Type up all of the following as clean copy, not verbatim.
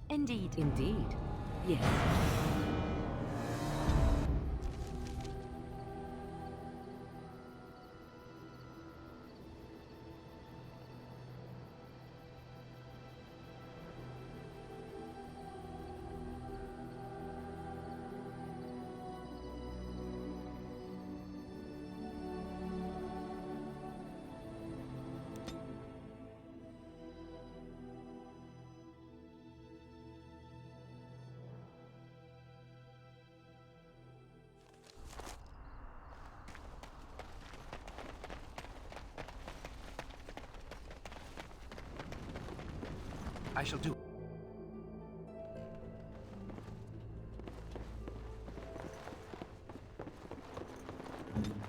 Indeed. Indeed. Yes. I shall do.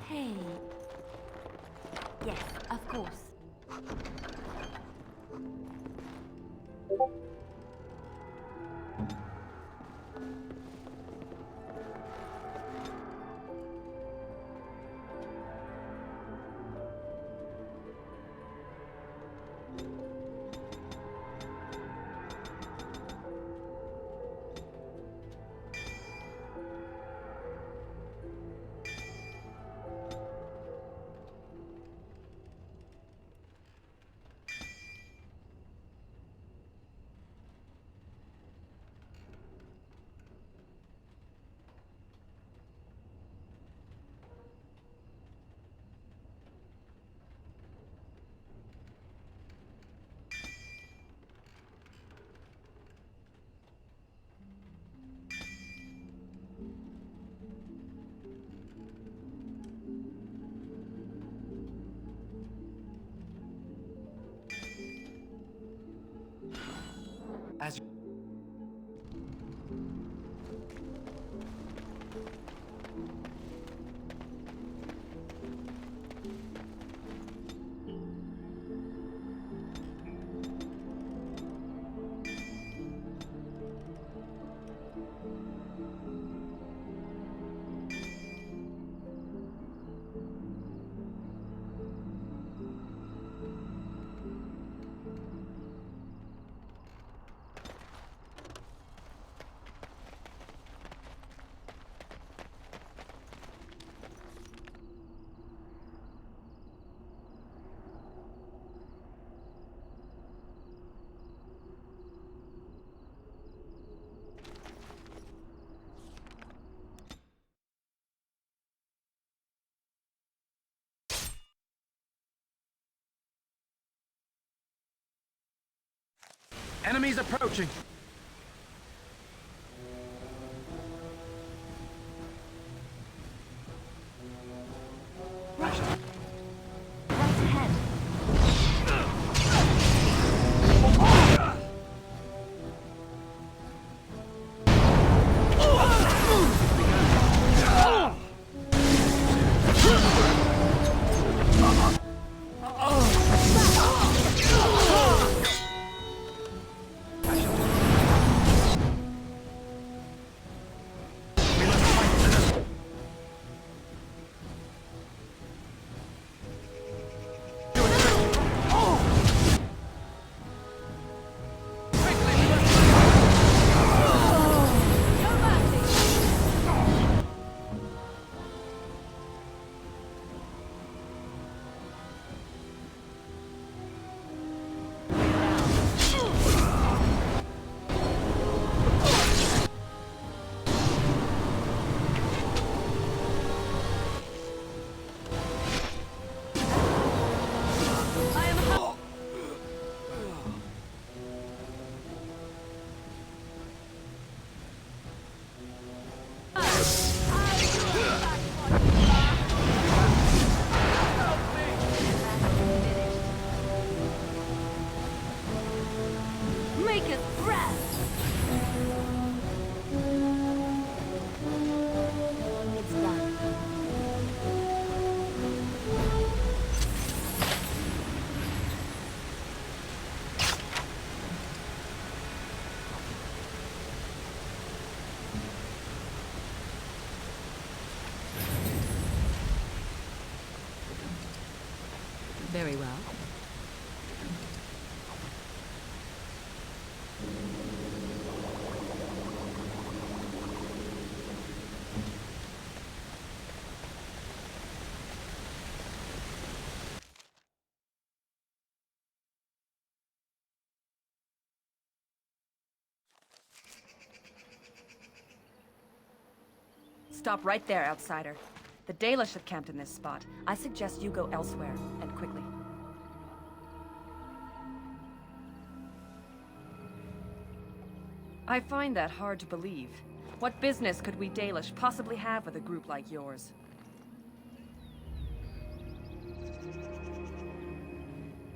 Hey. Yes, of course. As you... Enemies approaching! Right. Right ahead. Make us breath! It's done. Very well. Stop right there, outsider. The Dalish have camped in this spot. I suggest you go elsewhere, and quickly. I find that hard to believe. What business could we Dalish possibly have with a group like yours?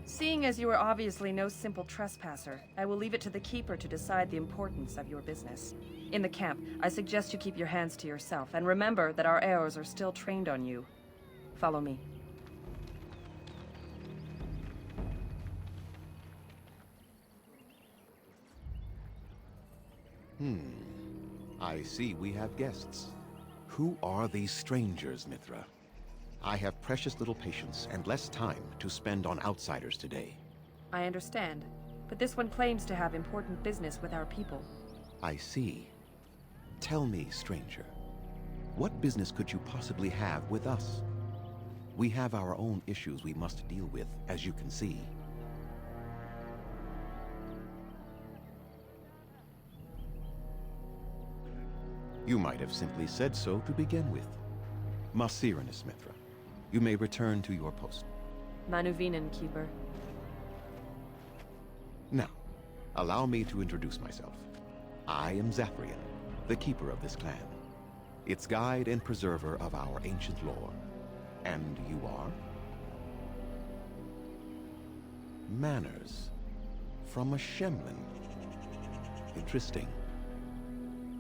Seeing as you are obviously no simple trespasser, I will leave it to the Keeper to decide the importance of your business. In the camp, I suggest you keep your hands to yourself, and remember that our arrows are still trained on you. Follow me. I see we have guests. Who are these strangers, Mithra? I have precious little patience and less time to spend on outsiders today. I understand, but this one claims to have important business with our people. I see. Tell me, stranger, what business could you possibly have with us? We have our own issues we must deal with, as you can see. You might have simply said so to begin with. Masiranus, Mithra. You may return to your post. Manuvinen, Keeper. Now, allow me to introduce myself. I am Zathrian, the keeper of this clan, its guide and preserver of our ancient lore. And you are? Manners. From a Shemlin. Interesting.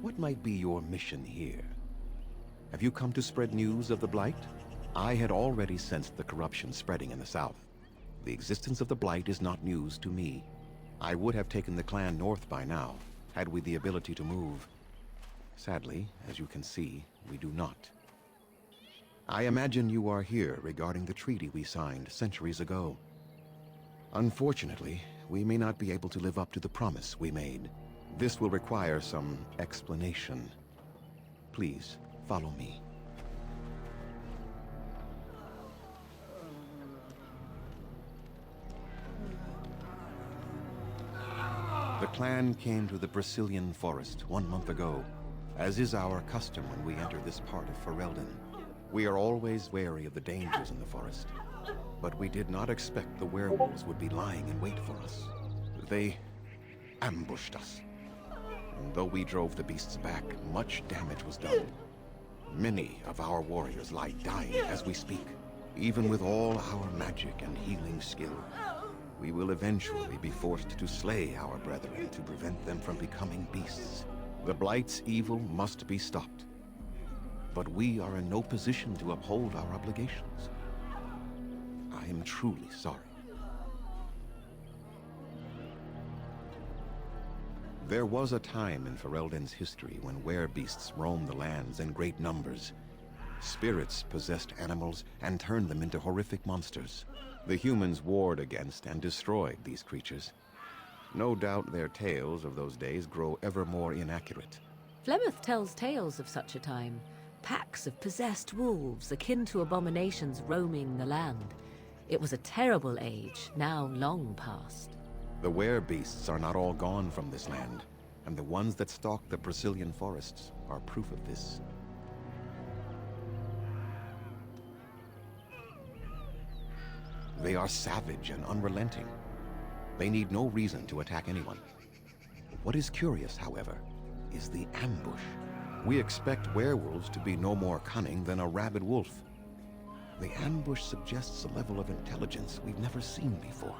What might be your mission here? Have you come to spread news of the Blight? I had already sensed the corruption spreading in the south. The existence of the Blight is not news to me. I would have taken the clan north by now, had we the ability to move. Sadly, as you can see, we do not. I imagine you are here regarding the treaty we signed centuries ago. Unfortunately, we may not be able to live up to the promise we made. This will require some explanation. Please, follow me. The clan came to the Brazilian forest 1 month ago, as is our custom when we enter this part of Ferelden. We are always wary of the dangers in the forest, but we did not expect the werewolves would be lying in wait for us. They ambushed us. And though we drove the beasts back, much damage was done. Many of our warriors lie dying as we speak. Even with all our magic and healing skill, we will eventually be forced to slay our brethren to prevent them from becoming beasts. The Blight's evil must be stopped. But we are in no position to uphold our obligations. I am truly sorry. There was a time in Ferelden's history when werebeasts roamed the lands in great numbers. Spirits possessed animals and turned them into horrific monsters. The humans warred against and destroyed these creatures. No doubt their tales of those days grow ever more inaccurate. Flemeth tells tales of such a time. Packs of possessed wolves, akin to abominations roaming the land. It was a terrible age, now long past. The werebeasts are not all gone from this land, and the ones that stalk the Brazilian forests are proof of this. They are savage and unrelenting. They need no reason to attack anyone. What is curious, however, is the ambush. We expect werewolves to be no more cunning than a rabid wolf. The ambush suggests a level of intelligence we've never seen before.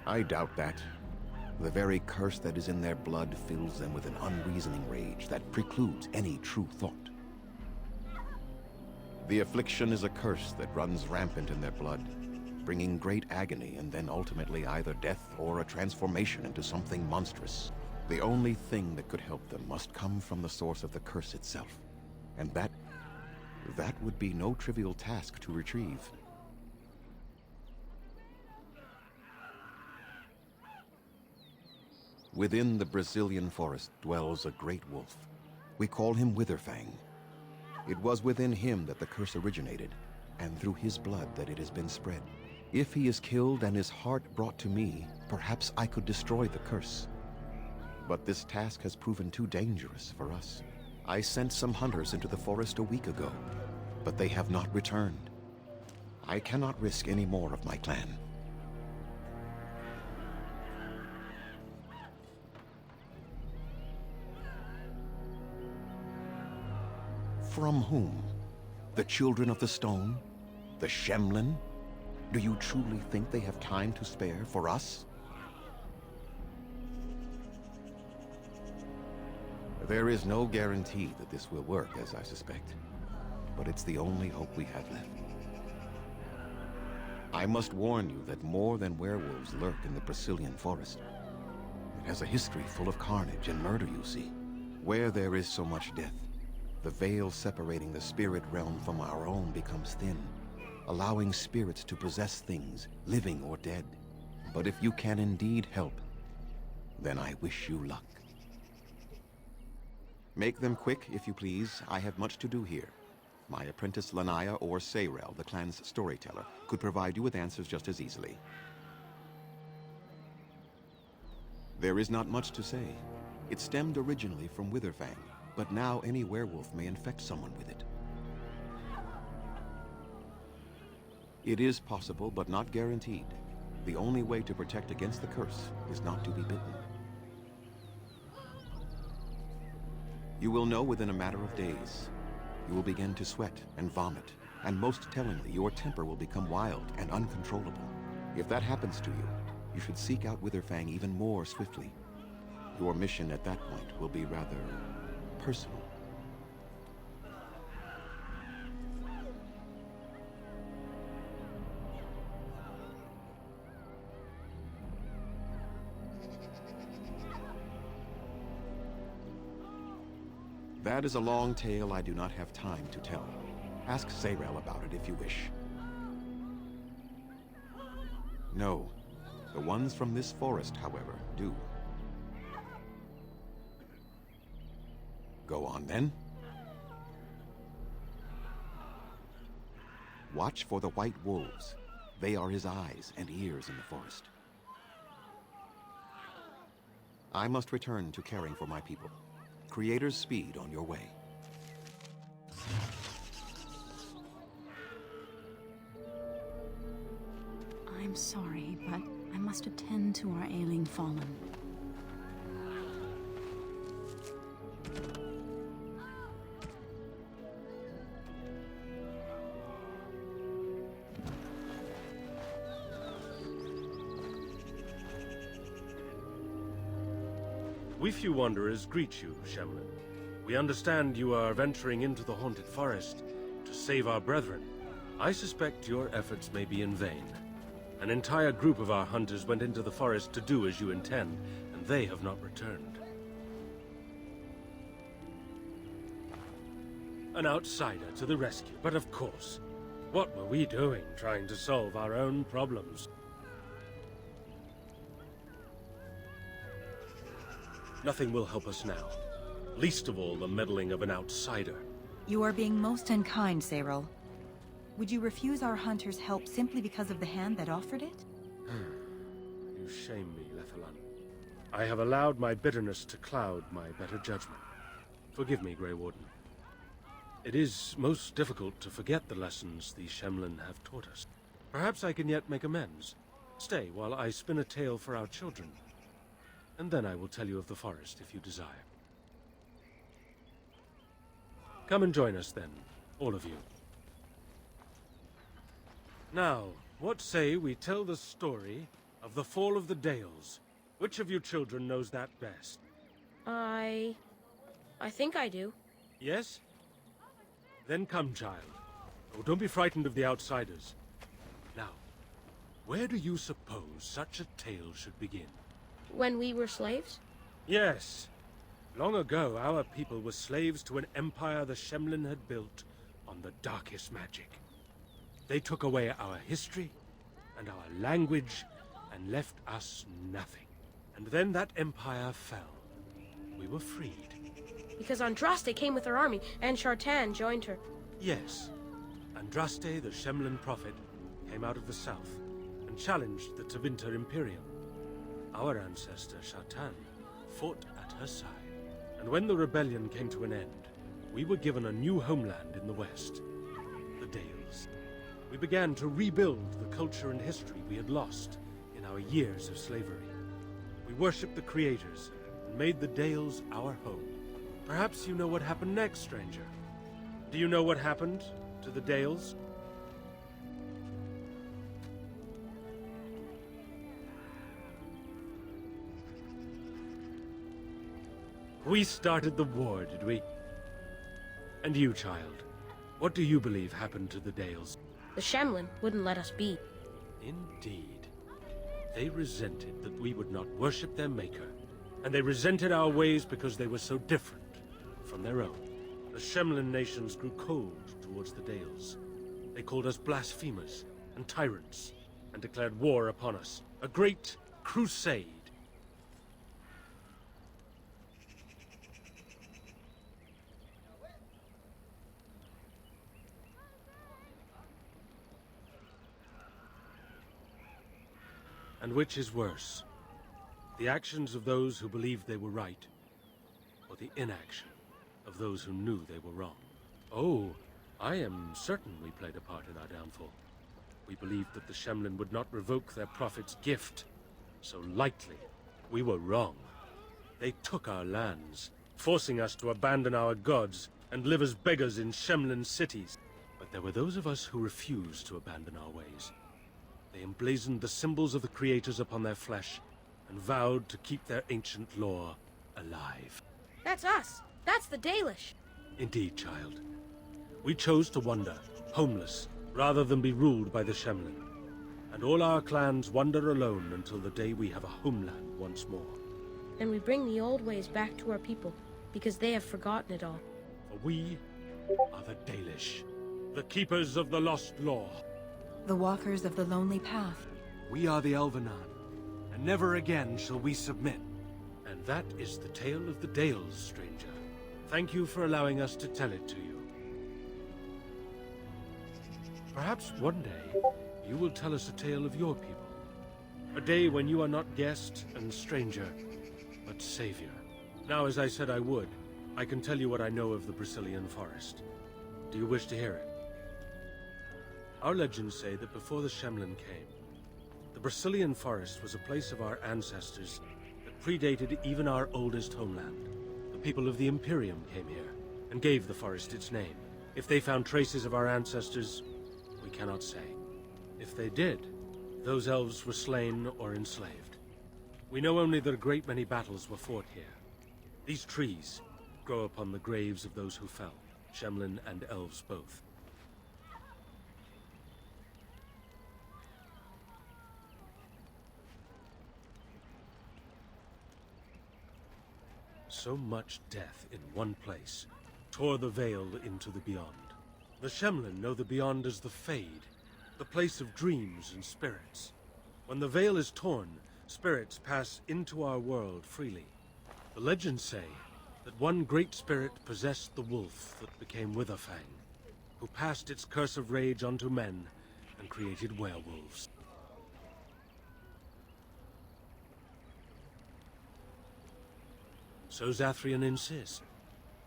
I doubt that. The very curse that is in their blood fills them with an unreasoning rage that precludes any true thought. The affliction is a curse that runs rampant in their blood, bringing great agony and then ultimately either death or a transformation into something monstrous. The only thing that could help them must come from the source of the curse itself. And that would be no trivial task to retrieve. Within the Brazilian forest dwells a great wolf. We call him Witherfang. It was within him that the curse originated, and through his blood that it has been spread. If he is killed and his heart brought to me, perhaps I could destroy the curse. But this task has proven too dangerous for us. I sent some hunters into the forest a week ago, but they have not returned. I cannot risk any more of my clan. From whom? The Children of the Stone? The Shemlin? Do you truly think they have time to spare for us? There is no guarantee that this will work, as I suspect. But it's the only hope we have left. I must warn you that more than werewolves lurk in the Brazilian forest. It has a history full of carnage and murder, you see. Where there is so much death, the veil separating the spirit realm from our own becomes thin, allowing spirits to possess things, living or dead. But if you can indeed help, then I wish you luck. Make them quick, if you please. I have much to do here. My apprentice Lanaya or Sayrel, the clan's storyteller, could provide you with answers just as easily. There is not much to say. It stemmed originally from Witherfang, but now any werewolf may infect someone with it. It is possible, but not guaranteed. The only way to protect against the curse is not to be bitten. You will know within a matter of days. You will begin to sweat and vomit, and most tellingly, your temper will become wild and uncontrollable. If that happens to you, you should seek out Witherfang even more swiftly. Your mission at that point will be rather personal. That is a long tale I do not have time to tell. Ask Sayrel about it if you wish. No. The ones from this forest, however, do. Go on, then. Watch for the white wolves. They are his eyes and ears in the forest. I must return to caring for my people. Creator's speed on your way. I'm sorry, but I must attend to our ailing fallen. We few wanderers greet you, Shemlin. We understand you are venturing into the haunted forest to save our brethren. I suspect your efforts may be in vain. An entire group of our hunters went into the forest to do as you intend, and they have not returned. An outsider to the rescue, but of course, what were we doing trying to solve our own problems? Nothing will help us now. Least of all, the meddling of an outsider. You are being most unkind, Sayrel. Would you refuse our hunters' help simply because of the hand that offered it? You shame me, Lethalan. I have allowed my bitterness to cloud my better judgment. Forgive me, Grey Warden. It is most difficult to forget the lessons the Shemlin have taught us. Perhaps I can yet make amends. Stay while I spin a tale for our children. And then I will tell you of the forest if you desire. Come and join us then, all of you. Now, what say we tell the story of the fall of the Dales? Which of you children knows that best? I think I do. Yes? Then come, child. Oh, don't be frightened of the outsiders. Now, where do you suppose such a tale should begin? When we were slaves? Yes. Long ago, our people were slaves to an empire the Shemlin had built on the darkest magic. They took away our history and our language and left us nothing. And then that empire fell. We were freed. Because Andraste came with her army, and Shartan joined her. Yes. Andraste, the Shemlin prophet, came out of the south. challenged the Tevinter Imperium. Our ancestor, Shartan, fought at her side. And when the rebellion came to an end, we were given a new homeland in the west, the Dales. We began to rebuild the culture and history we had lost in our years of slavery. We worshipped the creators and made the Dales our home. Perhaps you know what happened next, stranger. Do you know what happened to the Dales? We started the war, did we? And you, child, what do you believe happened to the Dales? The Shemlin wouldn't let us be. Indeed. They resented that we would not worship their maker, and they resented our ways because they were so different from their own. The Shemlin nations grew cold towards the Dales. They called us blasphemers and tyrants, and declared war upon us. A great crusade. And which is worse? The actions of those who believed they were right, or the inaction of those who knew they were wrong? Oh, I am certain we played a part in our downfall. We believed that the Shemlin would not revoke their prophet's gift so lightly. We were wrong. They took our lands, forcing us to abandon our gods and live as beggars in Shemlin cities. But there were those of us who refused to abandon our ways. They emblazoned the symbols of the creators upon their flesh and vowed to keep their ancient lore alive. That's us. That's the Dalish. Indeed, child. We chose to wander, homeless, rather than be ruled by the Shemlin. And all our clans wander alone until the day we have a homeland once more. And we bring the old ways back to our people, because they have forgotten it all. For we are the Dalish, the keepers of the lost lore. The walkers of the lonely path. We are the Elvenan, and never again shall we submit. And that is the tale of the Dales, stranger. Thank you for allowing us to tell it to you. Perhaps one day, you will tell us a tale of your people. A day when you are not guest and stranger, but savior. Now, as I said I would, I can tell you what I know of the Brazilian forest. Do you wish to hear it? Our legends say that before the Shemlin came, the Brazilian forest was a place of our ancestors that predated even our oldest homeland. The people of the Imperium came here and gave the forest its name. If they found traces of our ancestors, we cannot say. If they did, those elves were slain or enslaved. We know only that a great many battles were fought here. These trees grow upon the graves of those who fell, Shemlin and elves both. So much death in one place tore the veil into the beyond. The Shemlin know the beyond as the Fade, the place of dreams and spirits. When the veil is torn, spirits pass into our world freely. The legends say that one great spirit possessed the wolf that became Witherfang, who passed its curse of rage onto men and created werewolves. So Zathrian insists.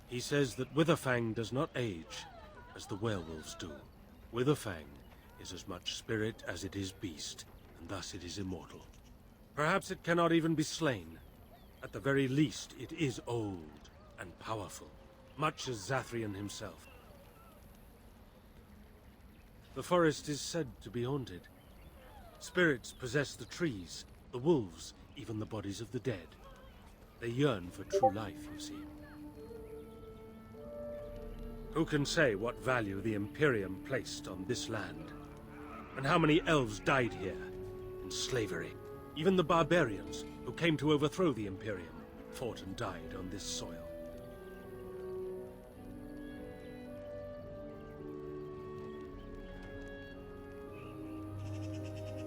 He says that Witherfang does not age as the werewolves do. Witherfang is as much spirit as it is beast, and thus it is immortal. Perhaps it cannot even be slain. At the very least, it is old and powerful, much as Zathrian himself. The forest is said to be haunted. Spirits possess the trees, the wolves, even the bodies of the dead. They yearn for true life, you see. Who can say what value the Imperium placed on this land? And how many elves died here, in slavery? Even the barbarians, who came to overthrow the Imperium, fought and died on this soil.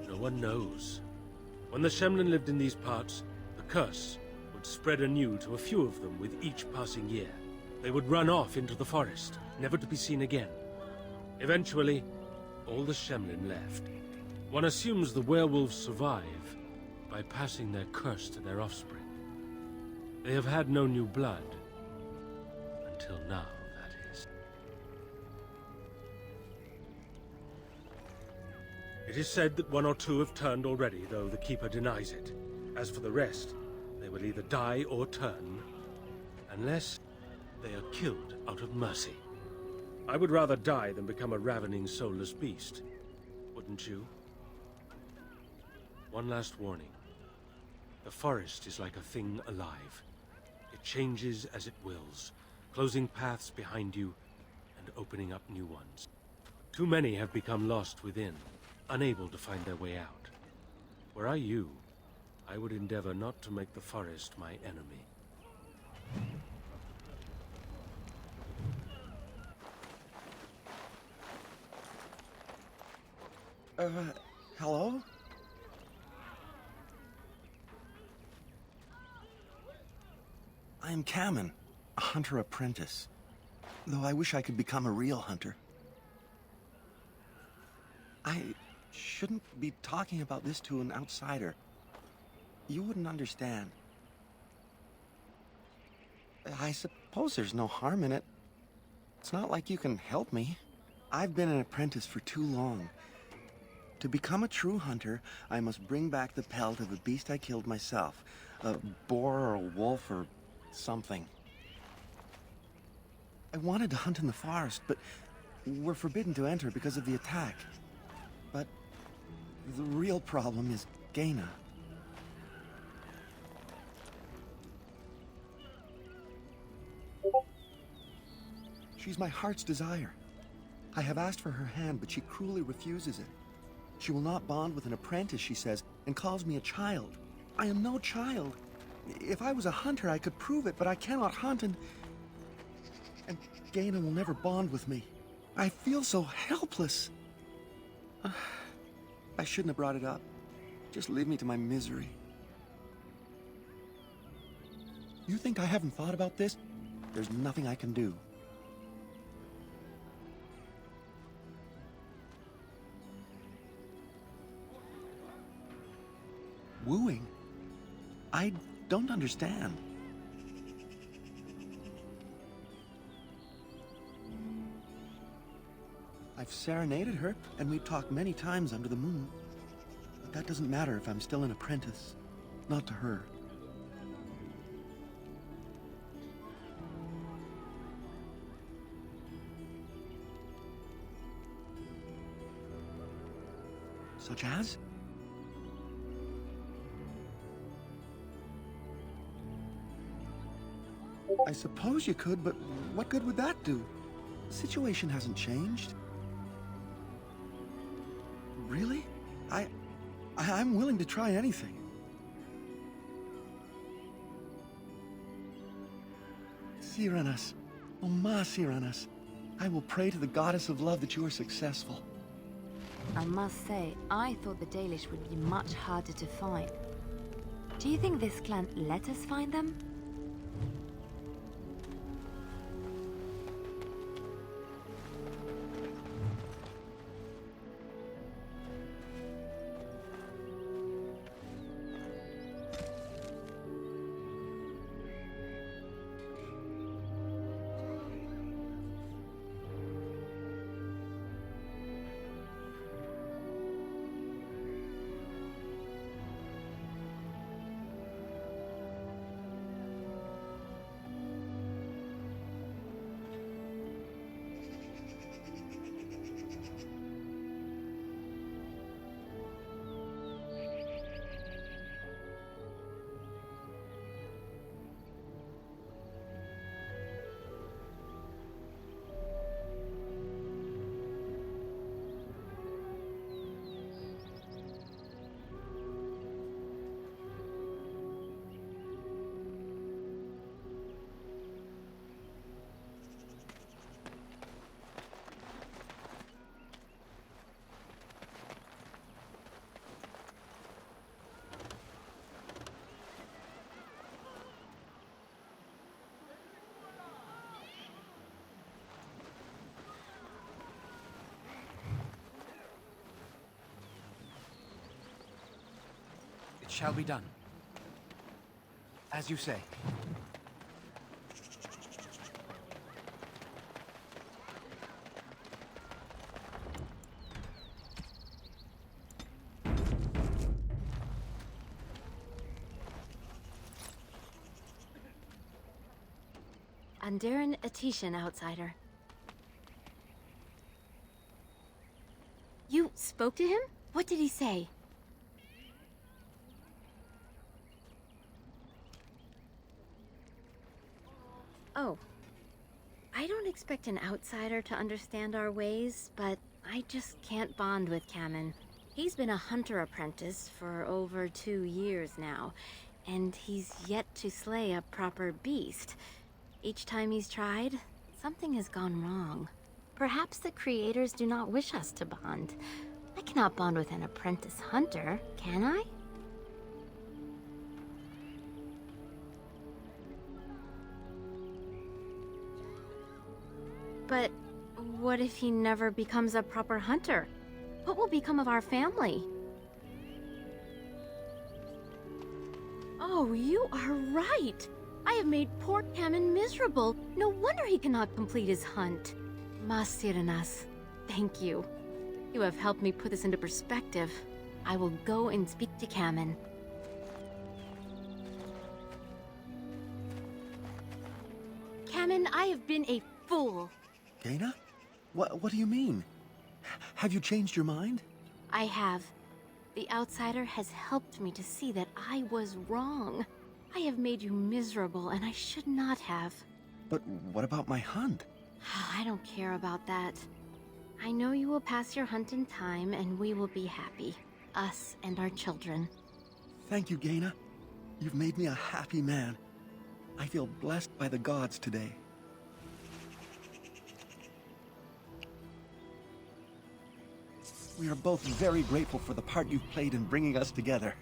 No one knows. When the Shemlin lived in these parts, the curse would spread anew to a few of them with each passing year. They would run off into the forest, never to be seen again. Eventually, all the Shemlin left. One assumes the werewolves survive by passing their curse to their offspring. They have had no new blood. Until now, that is. It is said that one or two have turned already, though the Keeper denies it. As for the rest, they will either die or turn, unless they are killed out of mercy. I would rather die than become a ravening, soulless beast. Wouldn't you? One last warning. The forest is like a thing alive. It changes as it wills, closing paths behind you and opening up new ones. Too many have become lost within, unable to find their way out. Were I you, I would endeavor not to make the forest my enemy. Hello? I am Kamen, a hunter apprentice. Though I wish I could become a real hunter. I shouldn't be talking about this to an outsider. You wouldn't understand. I suppose there's no harm in it. It's not like you can help me. I've been an apprentice for too long. To become a true hunter, I must bring back the pelt of a beast I killed myself. A boar or a wolf or something. I wanted to hunt in the forest, but we're forbidden to enter because of the attack. But the real problem is Gaina. She's my heart's desire. I have asked for her hand, but she cruelly refuses it. She will not bond with an apprentice, she says, and calls me a child. I am no child. If I was a hunter, I could prove it, but I cannot hunt, and Gaina will never bond with me. I feel so helpless. I shouldn't have brought it up. Just leave me to my misery. You think I haven't thought about this? There's nothing I can do. Wooing? I don't understand. I've serenaded her, and we've talked many times under the moon. But that doesn't matter if I'm still an apprentice. Not to her. Such as? I suppose you could, but what good would that do? The situation hasn't changed. Really? I'm willing to try anything. Cyranas, oh ma Cyranas, I will pray to the goddess of love that you are successful. I must say, I thought the Dalish would be much harder to find. Do you think this clan let us find them? shall be done. As you say. Andaran Atishan, outsider. You spoke to him? What did he say? Oh. I don't expect an outsider to understand our ways, but I just can't bond with Kamen. He's been a hunter apprentice for over 2 years now, and he's yet to slay a proper beast. Each time he's tried, something has gone wrong. Perhaps the creators do not wish us to bond. I cannot bond with an apprentice hunter, can I? But what if he never becomes a proper hunter? What will become of our family? Oh, you are right! I have made poor Kamen miserable. No wonder he cannot complete his hunt. Masiranas, thank you. You have helped me put this into perspective. I will go and speak to Kamen. Kamen, I have been a fool. Gaina? What do you mean? Have you changed your mind? I have. The outsider has helped me to see that I was wrong. I have made you miserable, and I should not have. But what about my hunt? I don't care about that. I know you will pass your hunt in time, and we will be happy. Us and our children. Thank you, Gaina. You've made me a happy man. I feel blessed by the gods today. We are both very grateful for the part you've played in bringing us together.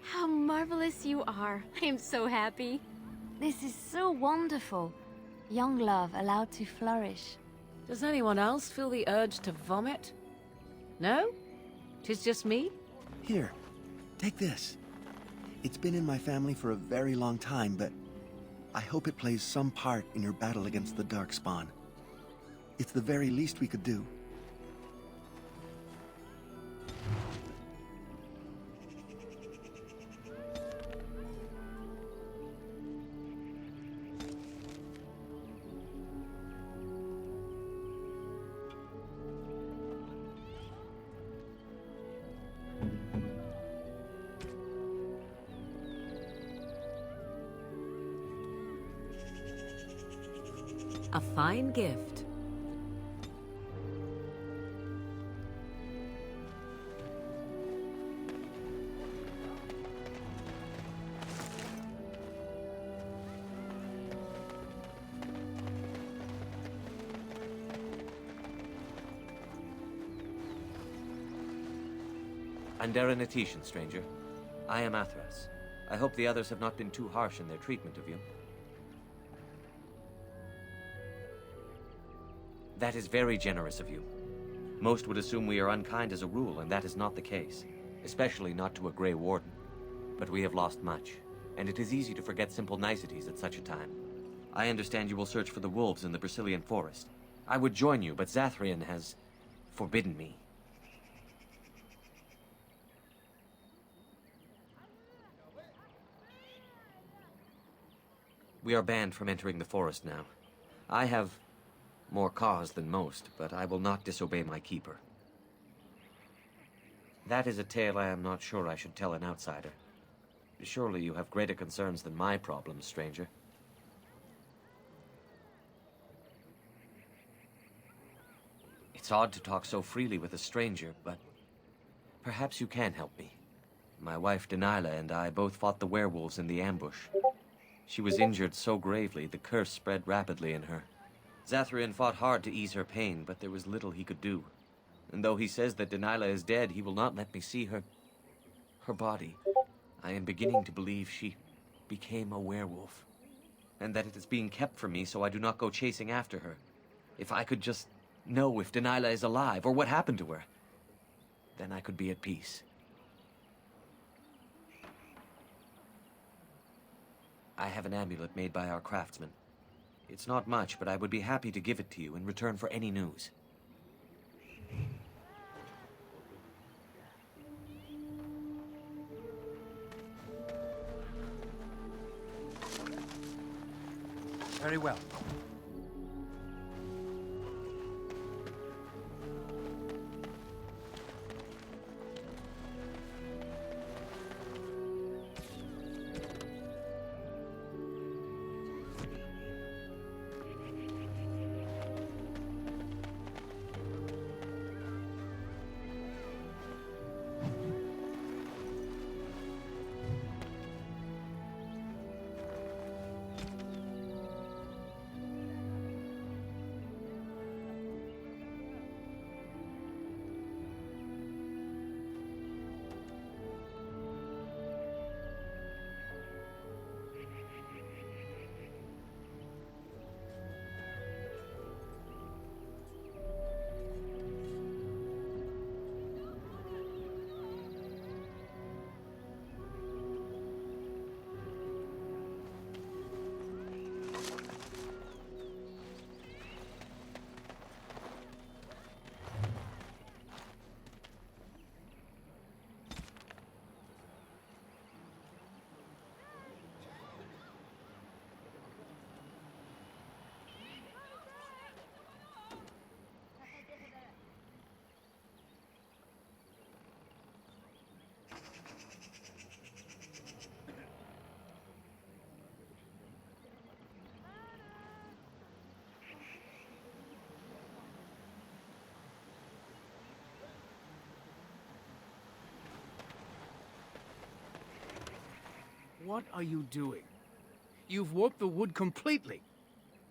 How marvelous you are. I am so happy. This is so wonderful. Young love allowed to flourish. Does anyone else feel the urge to vomit? No? 'Tis just me? Here, take this. It's been in my family for a very long time, but I hope it plays some part in your battle against the Darkspawn. It's the very least we could do. A fine gift. Andaran Atishan, stranger. I am Athras. I hope the others have not been too harsh in their treatment of you. That is very generous of you. Most would assume we are unkind as a rule, and that is not the case. Especially not to a Grey Warden. But we have lost much, and it is easy to forget simple niceties at such a time. I understand you will search for the wolves in the Brazilian forest. I would join you, but Zathrian has forbidden me. We are banned from entering the forest now. I have more cause than most, but I will not disobey my keeper. That is a tale I am not sure I should tell an outsider. Surely you have greater concerns than my problems, stranger. It's odd to talk so freely with a stranger, but perhaps you can help me. My wife Dalish and I both fought the werewolves in the ambush. She was injured so gravely, the curse spread rapidly in her. Zathrian fought hard to ease her pain, but there was little he could do. And though he says that Dalish is dead, he will not let me see her body. I am beginning to believe she became a werewolf. And that it is being kept from me so I do not go chasing after her. If I could just know if Dalish is alive, or what happened to her, then I could be at peace. I have an amulet made by our craftsman. It's not much, but I would be happy to give it to you in return for any news. Very well. What are you doing? You've warped the wood completely.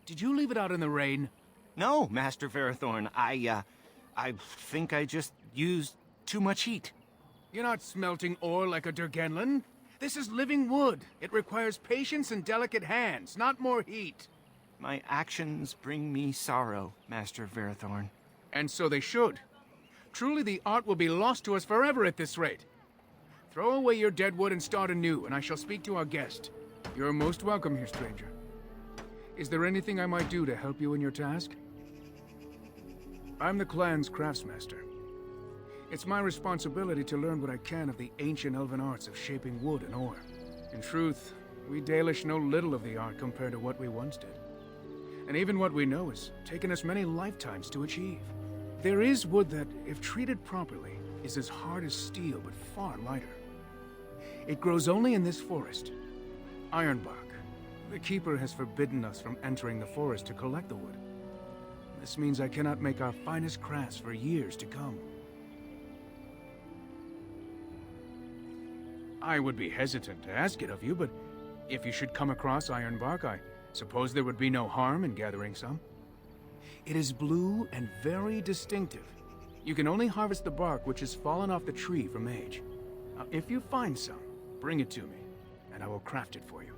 Did you leave it out in the rain? No, Master Verathorn. I think I just used too much heat. You're not smelting ore like a Durgenlin. This is living wood. It requires patience and delicate hands, not more heat. My actions bring me sorrow, Master Verathorn. And so they should. Truly, the art will be lost to us forever at this rate. Throw away your dead wood and start anew, and I shall speak to our guest. You're most welcome here, stranger. Is there anything I might do to help you in your task? I'm the clan's craftsmaster. It's my responsibility to learn what I can of the ancient elven arts of shaping wood and ore. In truth, we Dalish know little of the art compared to what we once did. And even what we know has taken us many lifetimes to achieve. There is wood that, if treated properly, is as hard as steel but far lighter. It grows only in this forest. Ironbark. The Keeper has forbidden us from entering the forest to collect the wood. This means I cannot make our finest crafts for years to come. I would be hesitant to ask it of you, but if you should come across ironbark, I suppose there would be no harm in gathering some. It is blue and very distinctive. You can only harvest the bark which has fallen off the tree from age. Now, if you find some, bring it to me, and I will craft it for you.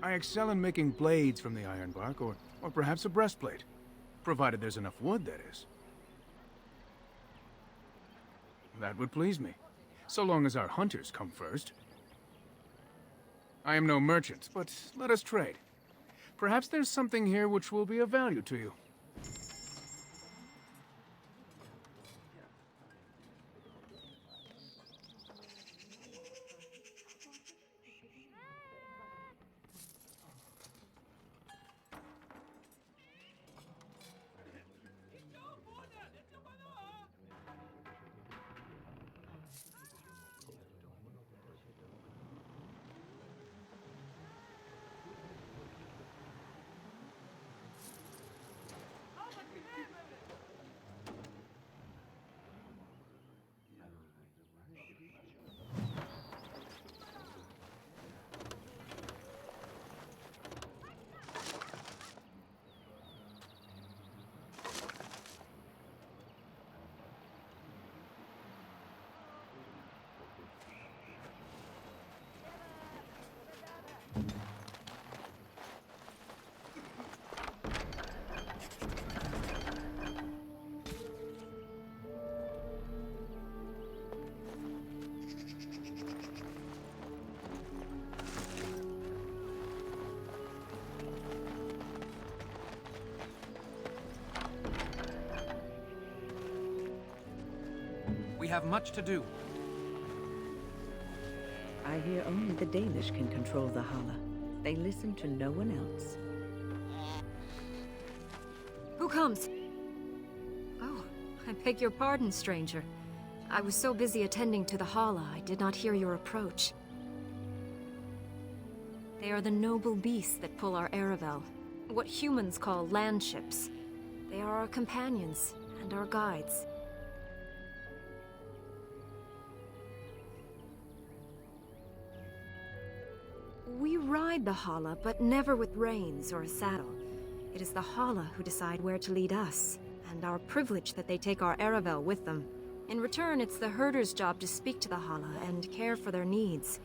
I excel in making blades from the ironbark, or perhaps a breastplate, provided there's enough wood, that is. That would please me, so long as our hunters come first. I am no merchant, but let us trade. Perhaps there's something here which will be of value to you. We have much to do. I hear only the Dalish can control the Hala. They listen to no one else. Who comes? Oh, I beg your pardon, stranger. I was so busy attending to the Hala, I did not hear your approach. They are the noble beasts that pull our Aravel, what humans call land ships. They are our companions and our guides. We ride the Hala, but never with reins or a saddle. It is the Hala who decide where to lead us, and our privilege that they take our Aravel with them. In return, it's the herder's job to speak to the Hala and care for their needs.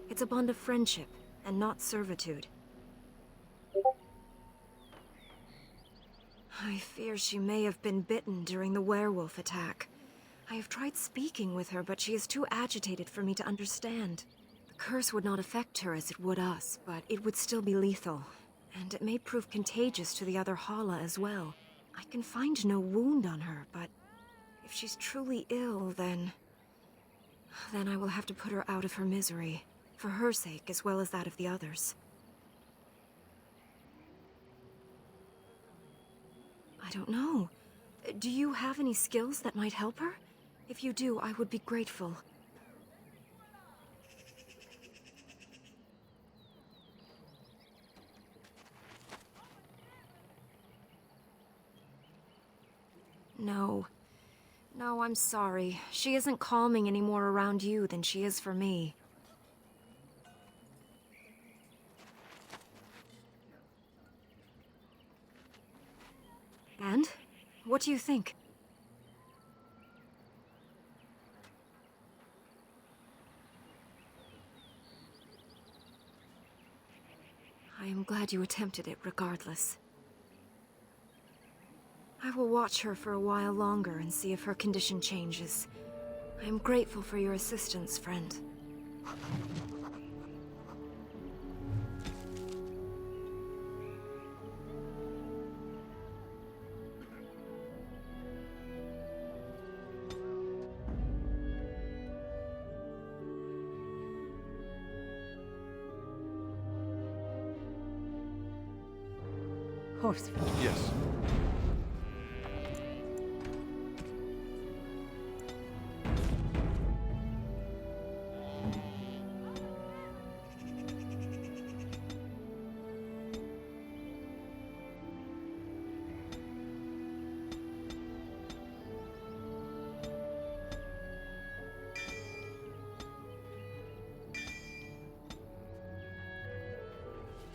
It's a bond of friendship, and not servitude. I fear she may have been bitten during the werewolf attack. I have tried speaking with her, but she is too agitated for me to understand. The curse would not affect her as it would us, but it would still be lethal. And it may prove contagious to the other Hala as well. I can find no wound on her, but if she's truly ill, then I will have to put her out of her misery. For her sake, as well as that of the others. I don't know. Do you have any skills that might help her? If you do, I would be grateful. No. No, I'm sorry. She isn't calming any more around you than she is for me. And? What do you think? I am glad you attempted it regardless. I will watch her for a while longer and see if her condition changes. I am grateful for your assistance, friend. Horseman. Yes.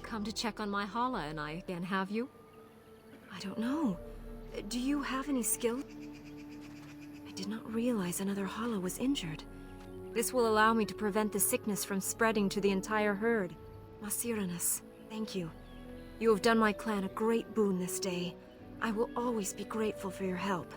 Come to check on my Hala and I again, have you? I don't know. Do you have any skill? I did not realize another Hala was injured. This will allow me to prevent the sickness from spreading to the entire herd. Masiranus, thank you. You have done my clan a great boon this day. I will always be grateful for your help.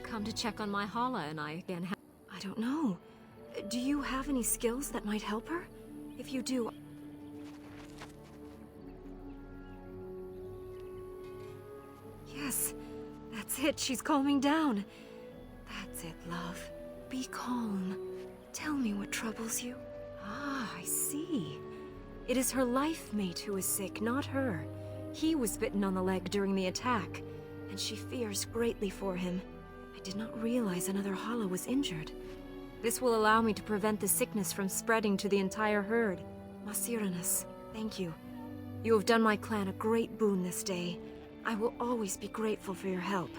Come to check on my Hala and I again, I don't know. Do you have any skills that might help her? If you do... Yes, that's it. She's calming down. That's it, love. Be calm. Tell me what troubles you. Ah, I see. It is her life mate who is sick, not her. He was bitten on the leg during the attack, and she fears greatly for him. I did not realize another Hala was injured. This will allow me to prevent the sickness from spreading to the entire herd. Masiranus, thank you. You have done my clan a great boon this day. I will always be grateful for your help.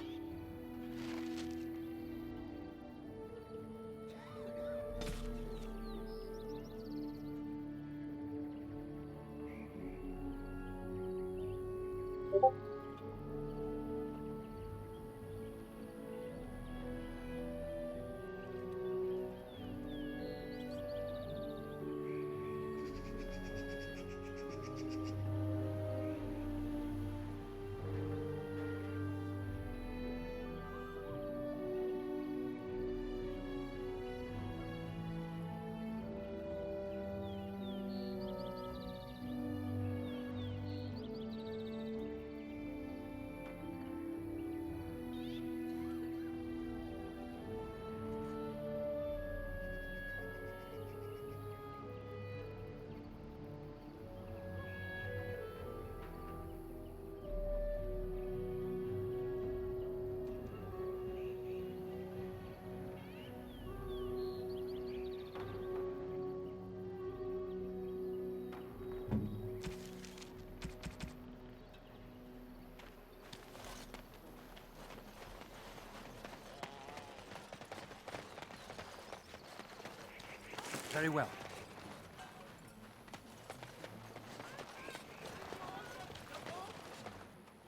Very well.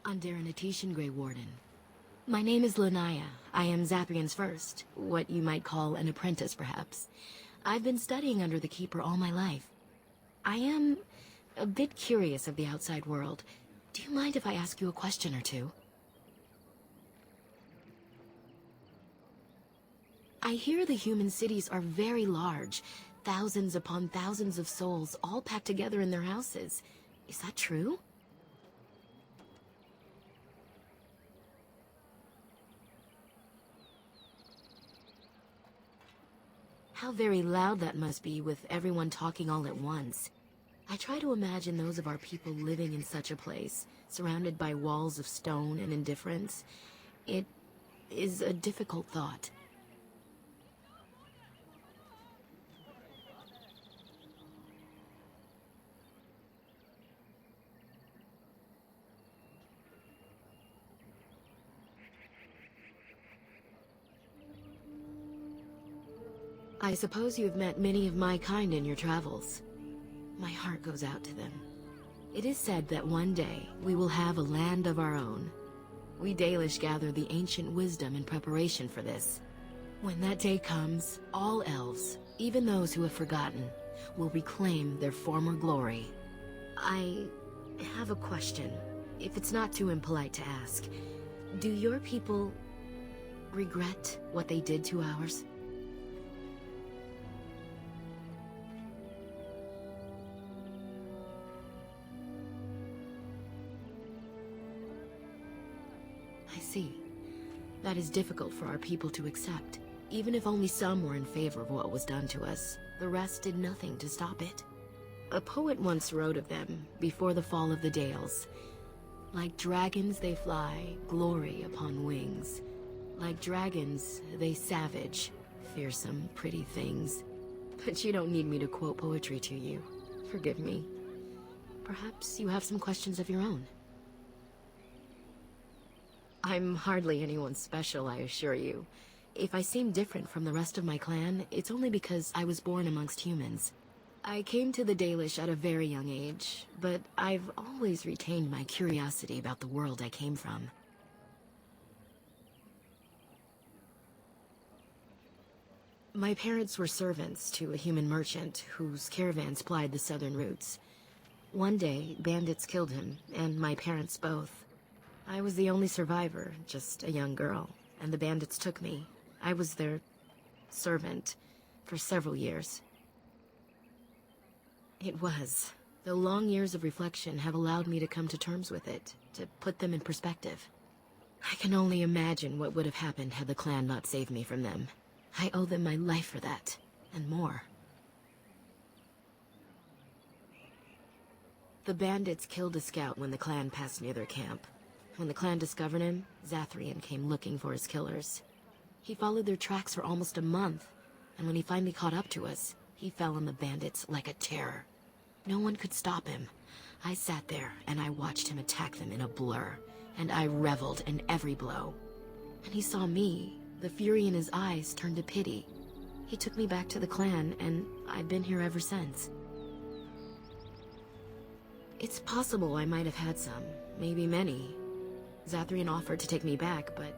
Under Grey Warden. My name is Lanaya. I am Zathrian's first, what you might call an apprentice, perhaps. I've been studying under the Keeper all my life. I am a bit curious of the outside world. Do you mind if I ask you a question or two? I hear the human cities are very large, thousands upon thousands of souls all packed together in their houses. Is that true? How very loud that must be with everyone talking all at once. I try to imagine those of our people living in such a place, surrounded by walls of stone and indifference. It is a difficult thought. I suppose you've met many of my kind in your travels. My heart goes out to them. It is said that one day we will have a land of our own. We Dalish gather the ancient wisdom in preparation for this. When that day comes, all elves, even those who have forgotten, will reclaim their former glory. I have a question, if it's not too impolite to ask. Do your people regret what they did to ours? I see. That is difficult for our people to accept. Even if only some were in favor of what was done to us, the rest did nothing to stop it. A poet once wrote of them, before the fall of the Dales. Like dragons they fly, glory upon wings. Like dragons, they savage, fearsome, pretty things. But you don't need me to quote poetry to you. Forgive me. Perhaps you have some questions of your own. I'm hardly anyone special, I assure you. If I seem different from the rest of my clan, it's only because I was born amongst humans. I came to the Dalish at a very young age, but I've always retained my curiosity about the world I came from. My parents were servants to a human merchant whose caravans plied the southern routes. One day, bandits killed him, and my parents both. I was the only survivor, just a young girl, and the bandits took me. I was their servant for several years. It was. The long years of reflection have allowed me to come to terms with it, to put them in perspective. I can only imagine what would have happened had the clan not saved me from them. I owe them my life for that, and more. The bandits killed a scout when the clan passed near their camp. When the clan discovered him, Zathrian came looking for his killers. He followed their tracks for almost a month, and when he finally caught up to us, he fell on the bandits like a terror. No one could stop him. I sat there, and I watched him attack them in a blur, and I reveled in every blow. And he saw me. The fury in his eyes turned to pity. He took me back to the clan, and I've been here ever since. It's possible I might have had some, maybe many. Zathrian offered to take me back, but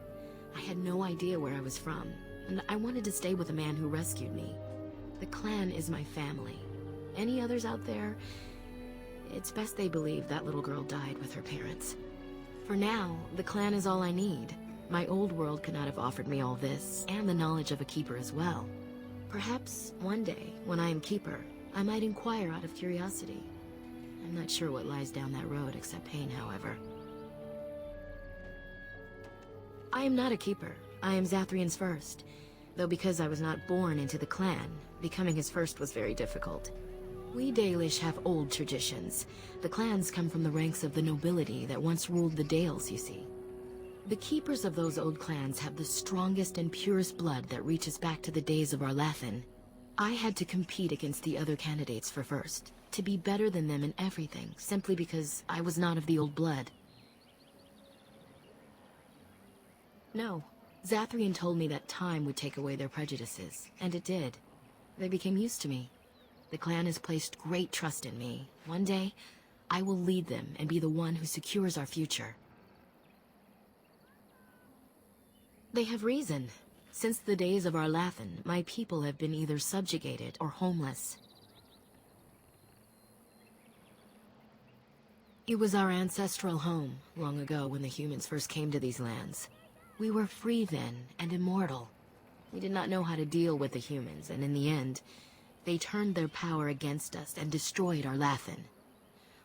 I had no idea where I was from, and I wanted to stay with the man who rescued me. The clan is my family. Any others out there? It's best they believe that little girl died with her parents. For now, the clan is all I need. My old world could not have offered me all this, and the knowledge of a keeper as well. Perhaps one day, when I am keeper, I might inquire out of curiosity. I'm not sure what lies down that road except pain, however. I am not a keeper. I am Zathrian's first. Though because I was not born into the clan, becoming his first was very difficult. We Dalish have old traditions. The clans come from the ranks of the nobility that once ruled the Dales, you see. The keepers of those old clans have the strongest and purest blood that reaches back to the days of Arlathan. I had to compete against the other candidates for first, to be better than them in everything, simply because I was not of the old blood. No. Zathrian told me that time would take away their prejudices, and it did. They became used to me. The clan has placed great trust in me. One day, I will lead them and be the one who secures our future. They have reason. Since the days of Arlathan, my people have been either subjugated or homeless. It was our ancestral home, long ago when the humans first came to these lands. We were free then, and immortal. We did not know how to deal with the humans, and in the end, they turned their power against us and destroyed Arlathan.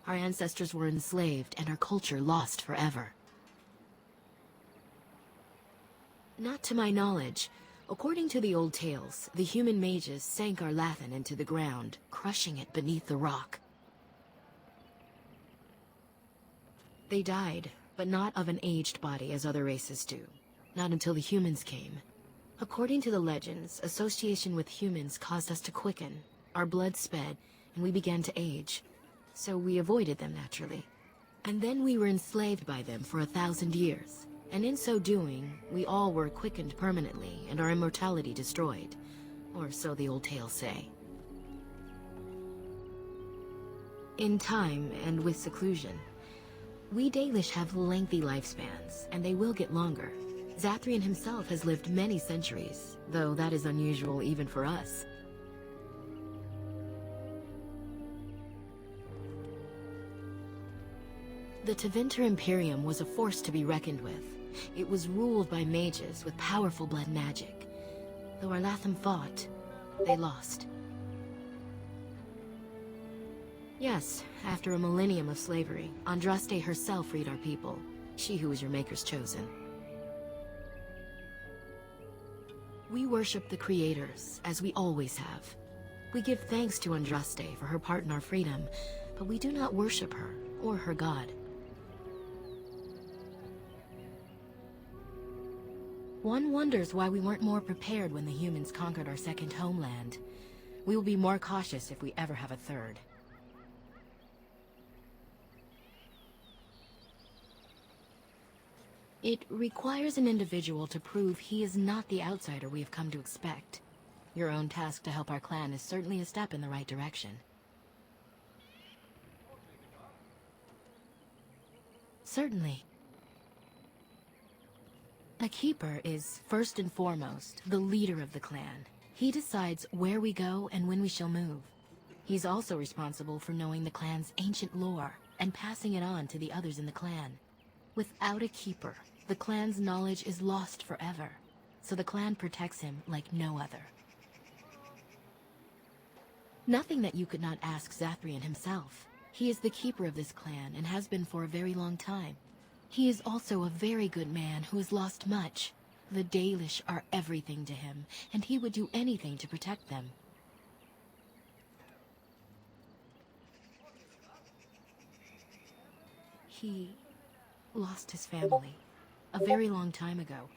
Our ancestors were enslaved, and our culture lost forever. Not to my knowledge. According to the old tales, the human mages sank Arlathan into the ground, crushing it beneath the rock. They died, but not of an aged body as other races do. Not until the humans came. According to the legends, association with humans caused us to quicken. Our blood sped, and we began to age. So we avoided them naturally. And then we were enslaved by them for 1,000 years. And in so doing, we all were quickened permanently and our immortality destroyed. Or so the old tales say. In time, and with seclusion, we Dalish have lengthy lifespans, and they will get longer. Zathrian himself has lived many centuries, though that is unusual even for us. The Tevinter Imperium was a force to be reckoned with. It was ruled by mages with powerful blood magic. Though Arlathan fought, they lost. Yes, after a millennium of slavery, Andraste herself freed our people. She who was your maker's chosen. We worship the creators, as we always have. We give thanks to Andraste for her part in our freedom, but we do not worship her, or her god. One wonders why we weren't more prepared when the humans conquered our second homeland. We will be more cautious if we ever have a third. It requires an individual to prove he is not the outsider we have come to expect. Your own task to help our clan is certainly a step in the right direction. Certainly. A keeper is, first and foremost, the leader of the clan. He decides where we go and when we shall move. He's also responsible for knowing the clan's ancient lore and passing it on to the others in the clan. Without a keeper, the clan's knowledge is lost forever, so the clan protects him like no other. Nothing that you could not ask Zathrian himself. He is the keeper of this clan and has been for a very long time. He is also a very good man who has lost much. The Dalish are everything to him, and he would do anything to protect them. He lost his family a very long time ago.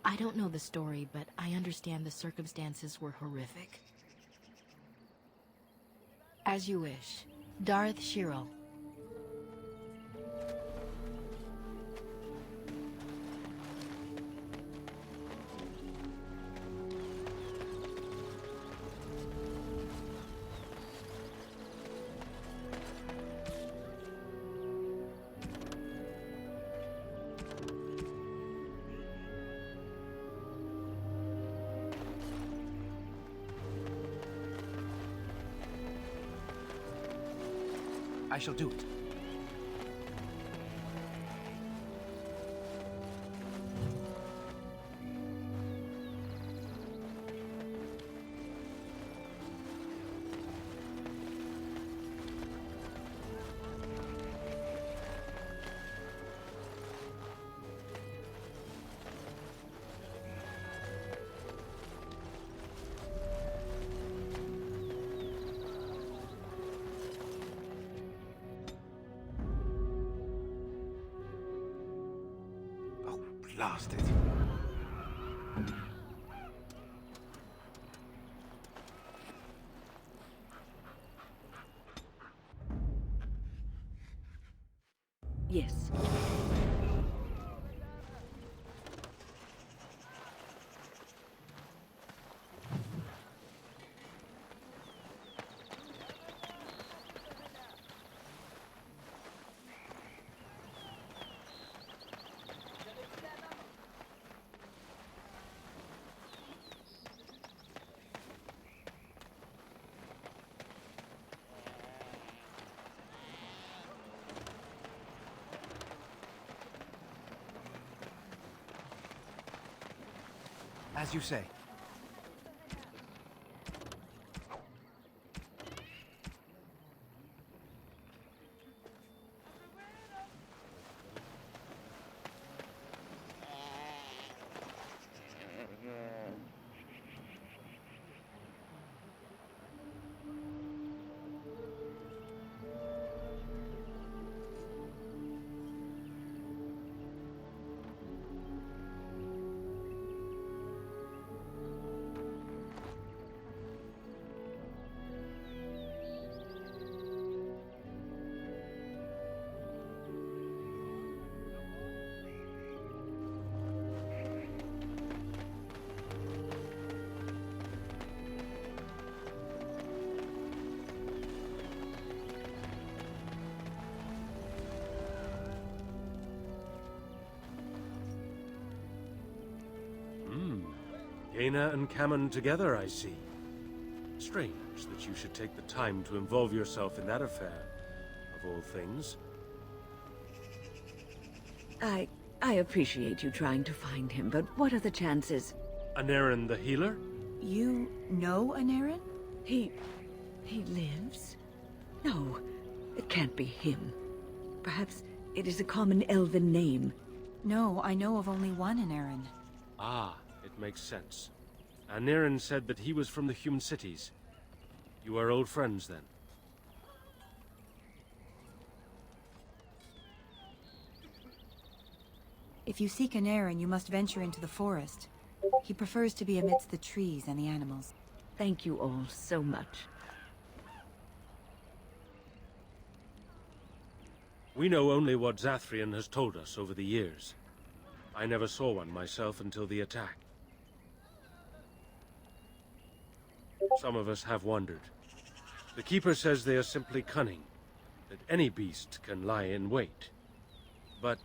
I don't know the story, but I understand the circumstances were horrific. As you wish. Darth Shirel. I shall do it. Blasted. Yes. As you say. Jaina and Cammon together, I see. Strange that you should take the time to involve yourself in that affair, of all things. I appreciate you trying to find him, but what are the chances? Anarin the healer? You know Anarin? He lives? No, it can't be him. Perhaps it is a common elven name. No, I know of only one Anarin. Ah, it makes sense. Anarin said that he was from the human cities. You are old friends, then? If you seek Anarin, you must venture into the forest. He prefers to be amidst the trees and the animals. Thank you all so much. We know only what Zathrian has told us over the years. I never saw one myself until the attack. Some of us have wondered. The Keeper says they are simply cunning, that any beast can lie in wait. But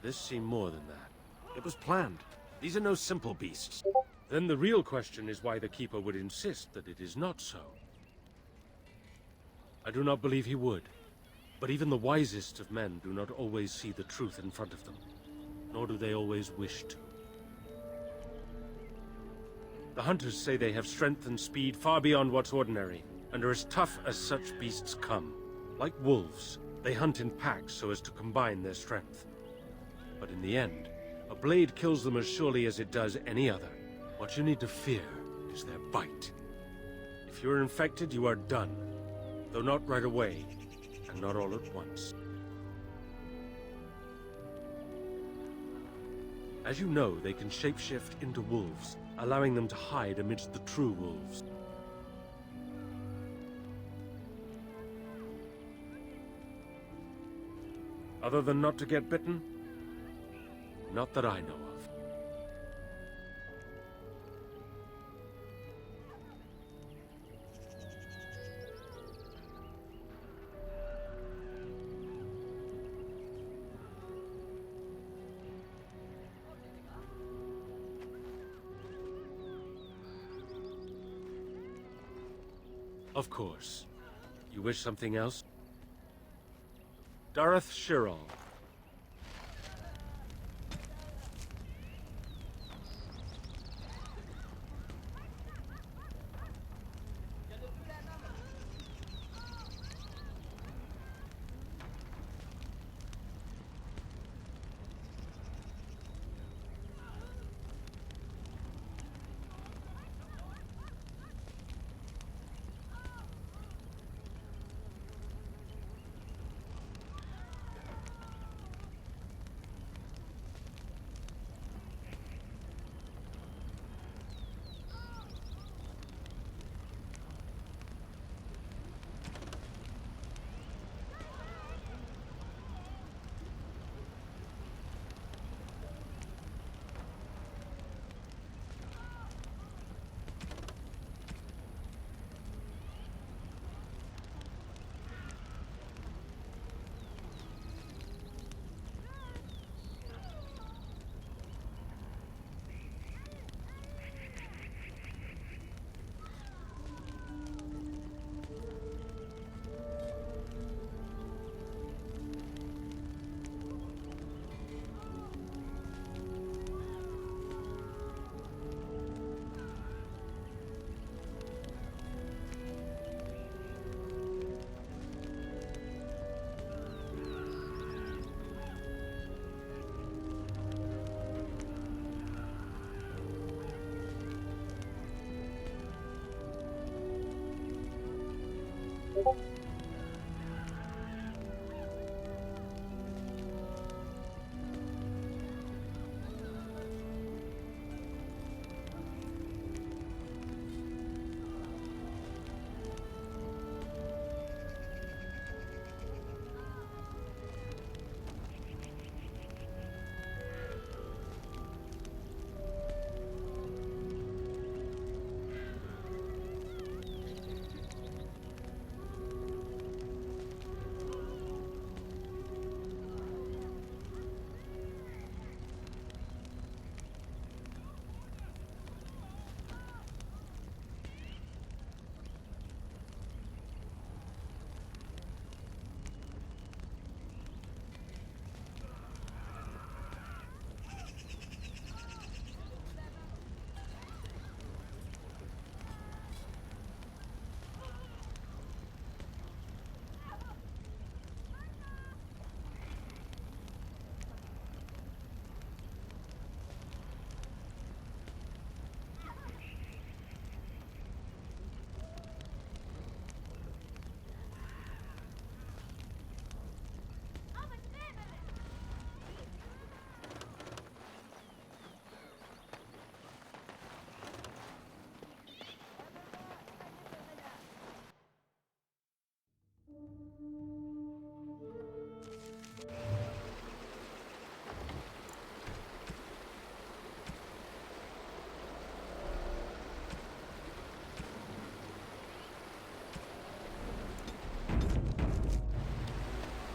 this seemed more than that. It was planned. These are no simple beasts. Then the real question is why the Keeper would insist that it is not so. I do not believe he would. But even the wisest of men do not always see the truth in front of them, nor do they always wish to. The hunters say they have strength and speed far beyond what's ordinary, and are as tough as such beasts come. Like wolves, they hunt in packs so as to combine their strength. But in the end, a blade kills them as surely as it does any other. What you need to fear is their bite. If you're infected, you are done, though not right away. And not all at once. As you know, they can shapeshift into wolves, allowing them to hide amidst the true wolves. Other than not to get bitten? Not that I know of. Of course. You wish something else? Dareth Shirol.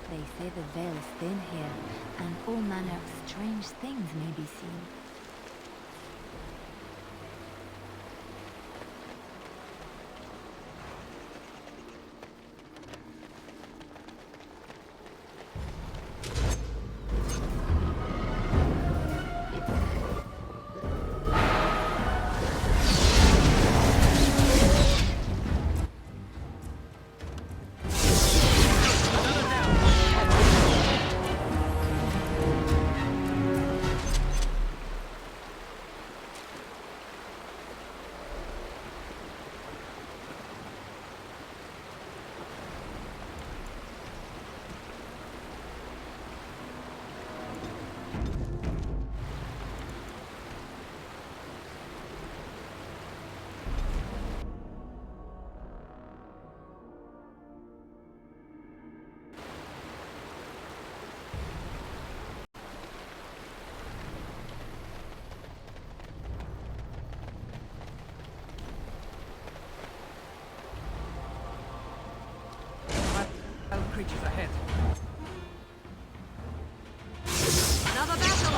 They say the veil is thin here, and all manner of strange things may be seen. Creatures ahead. Another battle!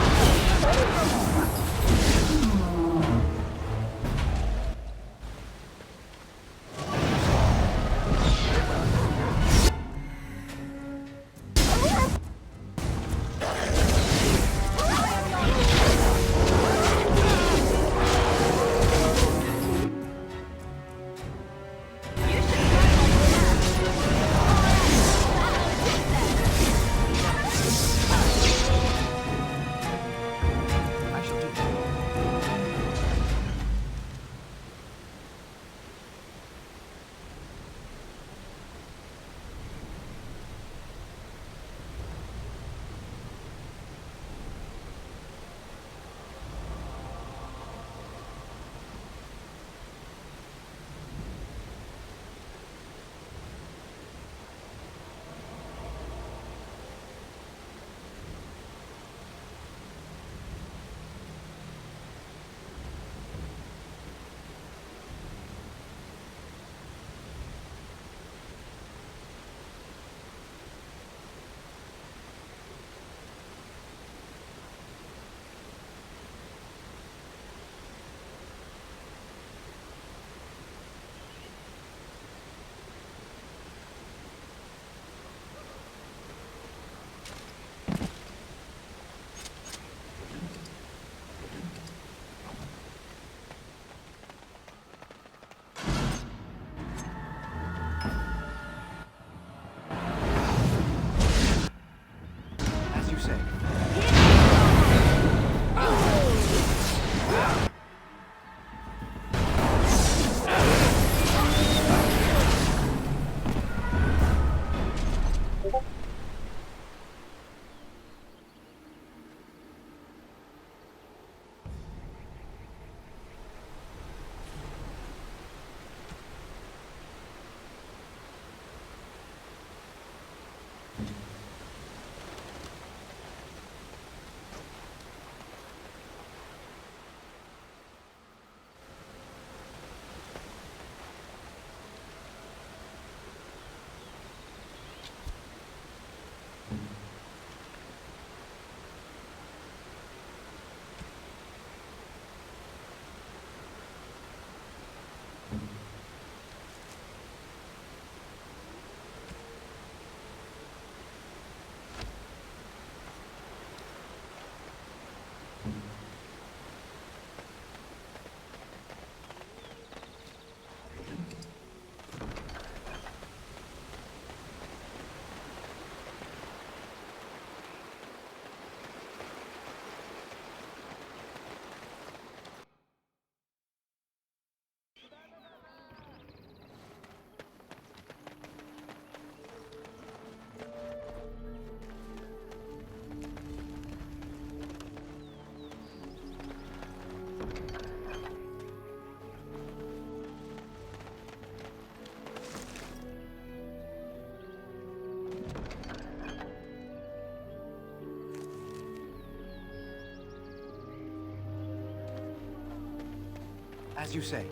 As you say.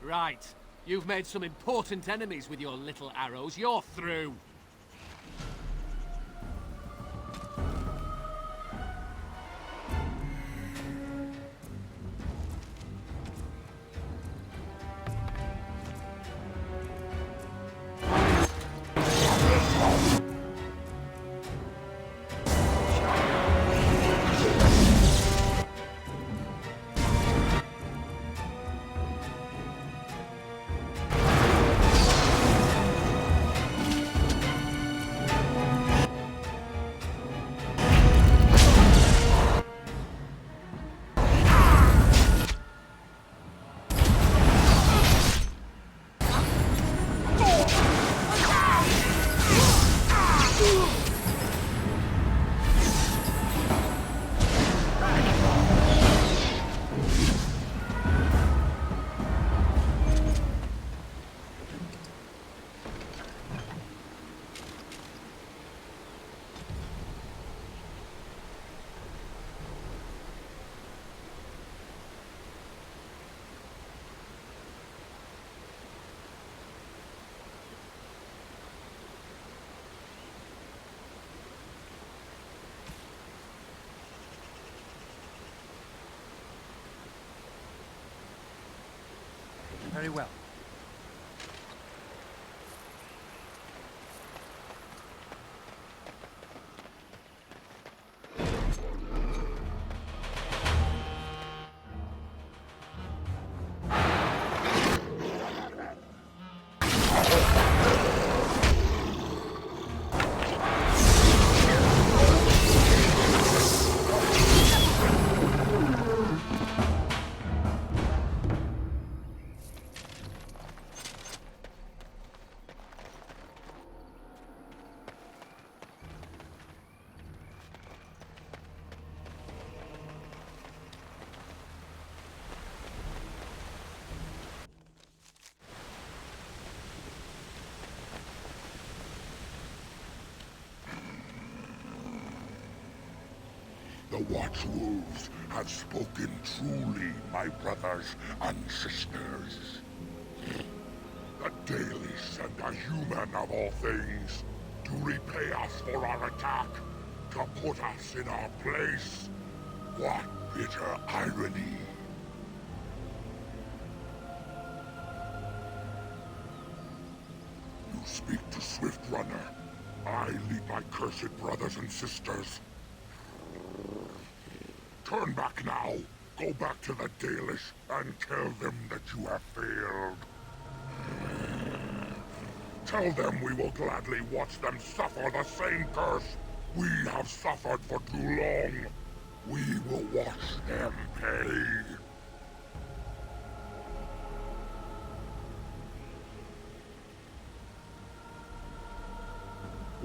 Right. You've made some important enemies with your little arrows. You're through. Very well. The Watchwolves have spoken truly, my brothers and sisters. The Dalish sent a human of all things to repay us for our attack, to put us in our place. What bitter irony. You speak to Swift Runner. I lead my cursed brothers and sisters. Turn back now. Go back to the Dalish and tell them that you have failed. Tell them we will gladly watch them suffer the same curse we have suffered for too long. We will watch them pay.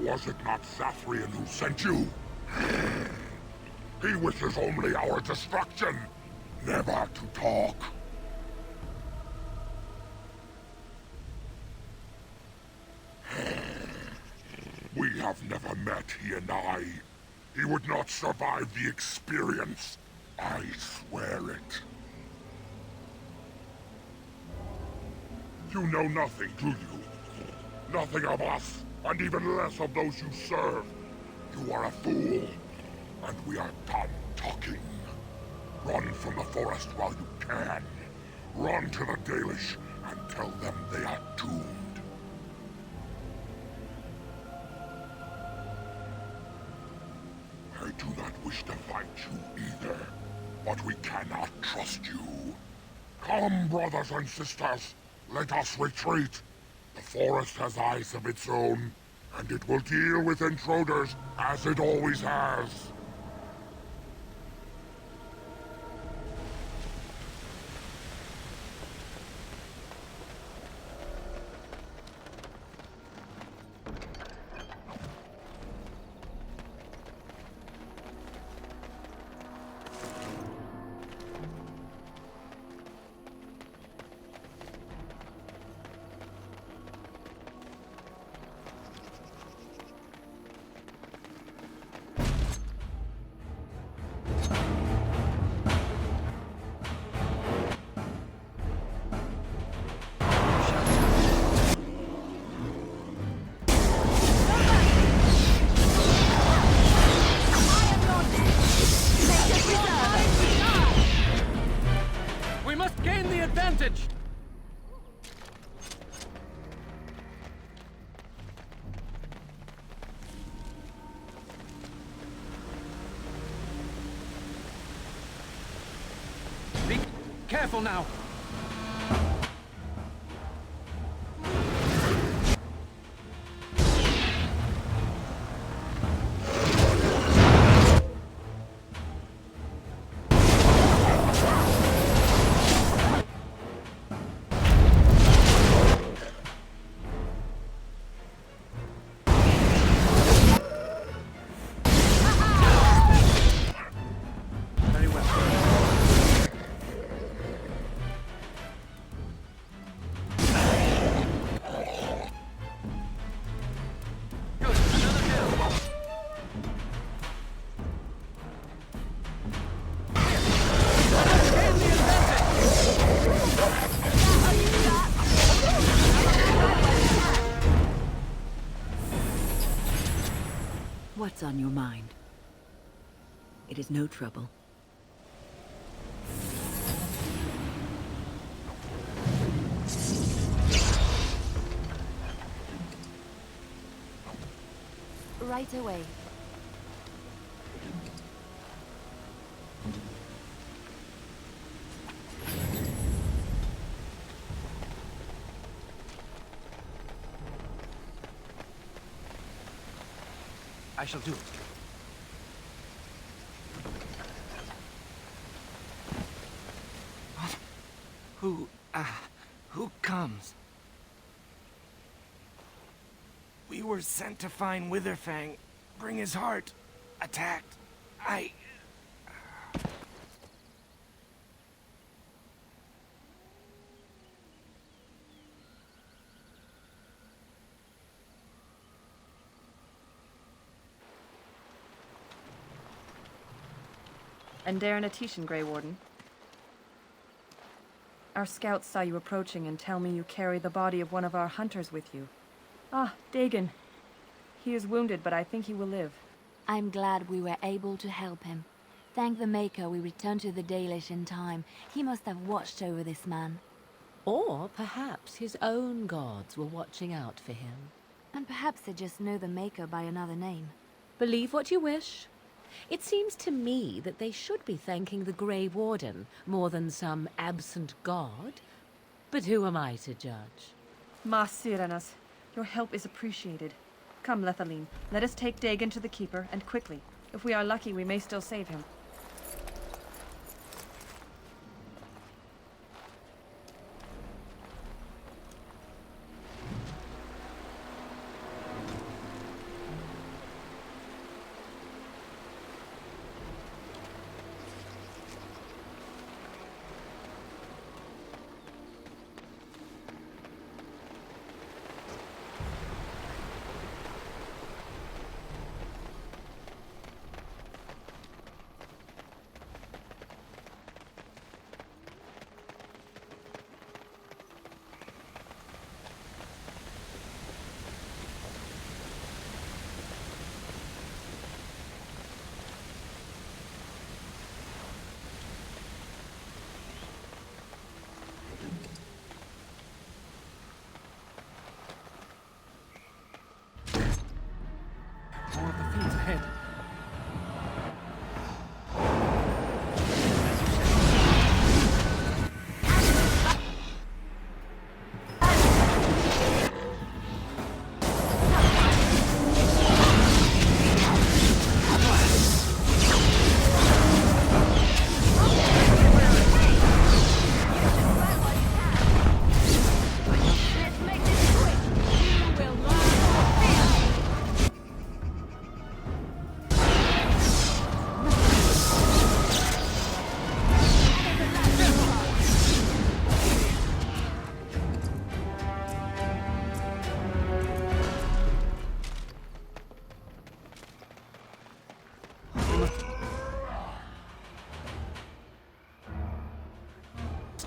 Was it not Zathrian who sent you? He wishes only our destruction, never to talk. have never met, he and I. He would not survive the experience. I swear it. You know nothing, do you? Nothing of us, and even less of those you serve. You are a fool, and we are done talking. Run from the forest while you can. Run to the Dalish and tell them they are doomed. I do not wish to fight you either, but we cannot trust you. Come, brothers and sisters, let us retreat. The forest has eyes of its own, and it will deal with intruders as it always has. We must gain the advantage! Be careful now! Very well. What's on your mind? It is no trouble. Right away. I shall do it. Who comes? We were sent to find Witherfang, bring his heart. Attacked. And Darren Atishan, Grey Warden. Our scouts saw you approaching and tell me you carry the body of one of our hunters with you. Ah, Dagon. He is wounded, but I think he will live. I'm glad we were able to help him. Thank the Maker we returned to the Dalish in time. He must have watched over this man. Or perhaps his own gods were watching out for him. And perhaps they just know the Maker by another name. Believe what you wish. It seems to me that they should be thanking the Grey Warden more than some absent god. But who am I to judge? Ma Sirenas, your help is appreciated. Come, Lethaline, let us take Dagon to the Keeper, and quickly. If we are lucky, we may still save him.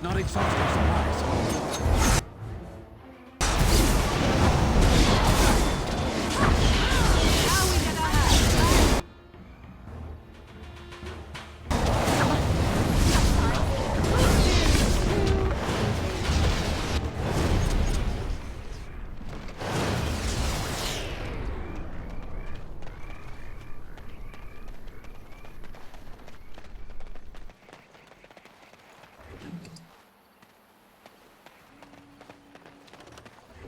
not exhaustive supplies.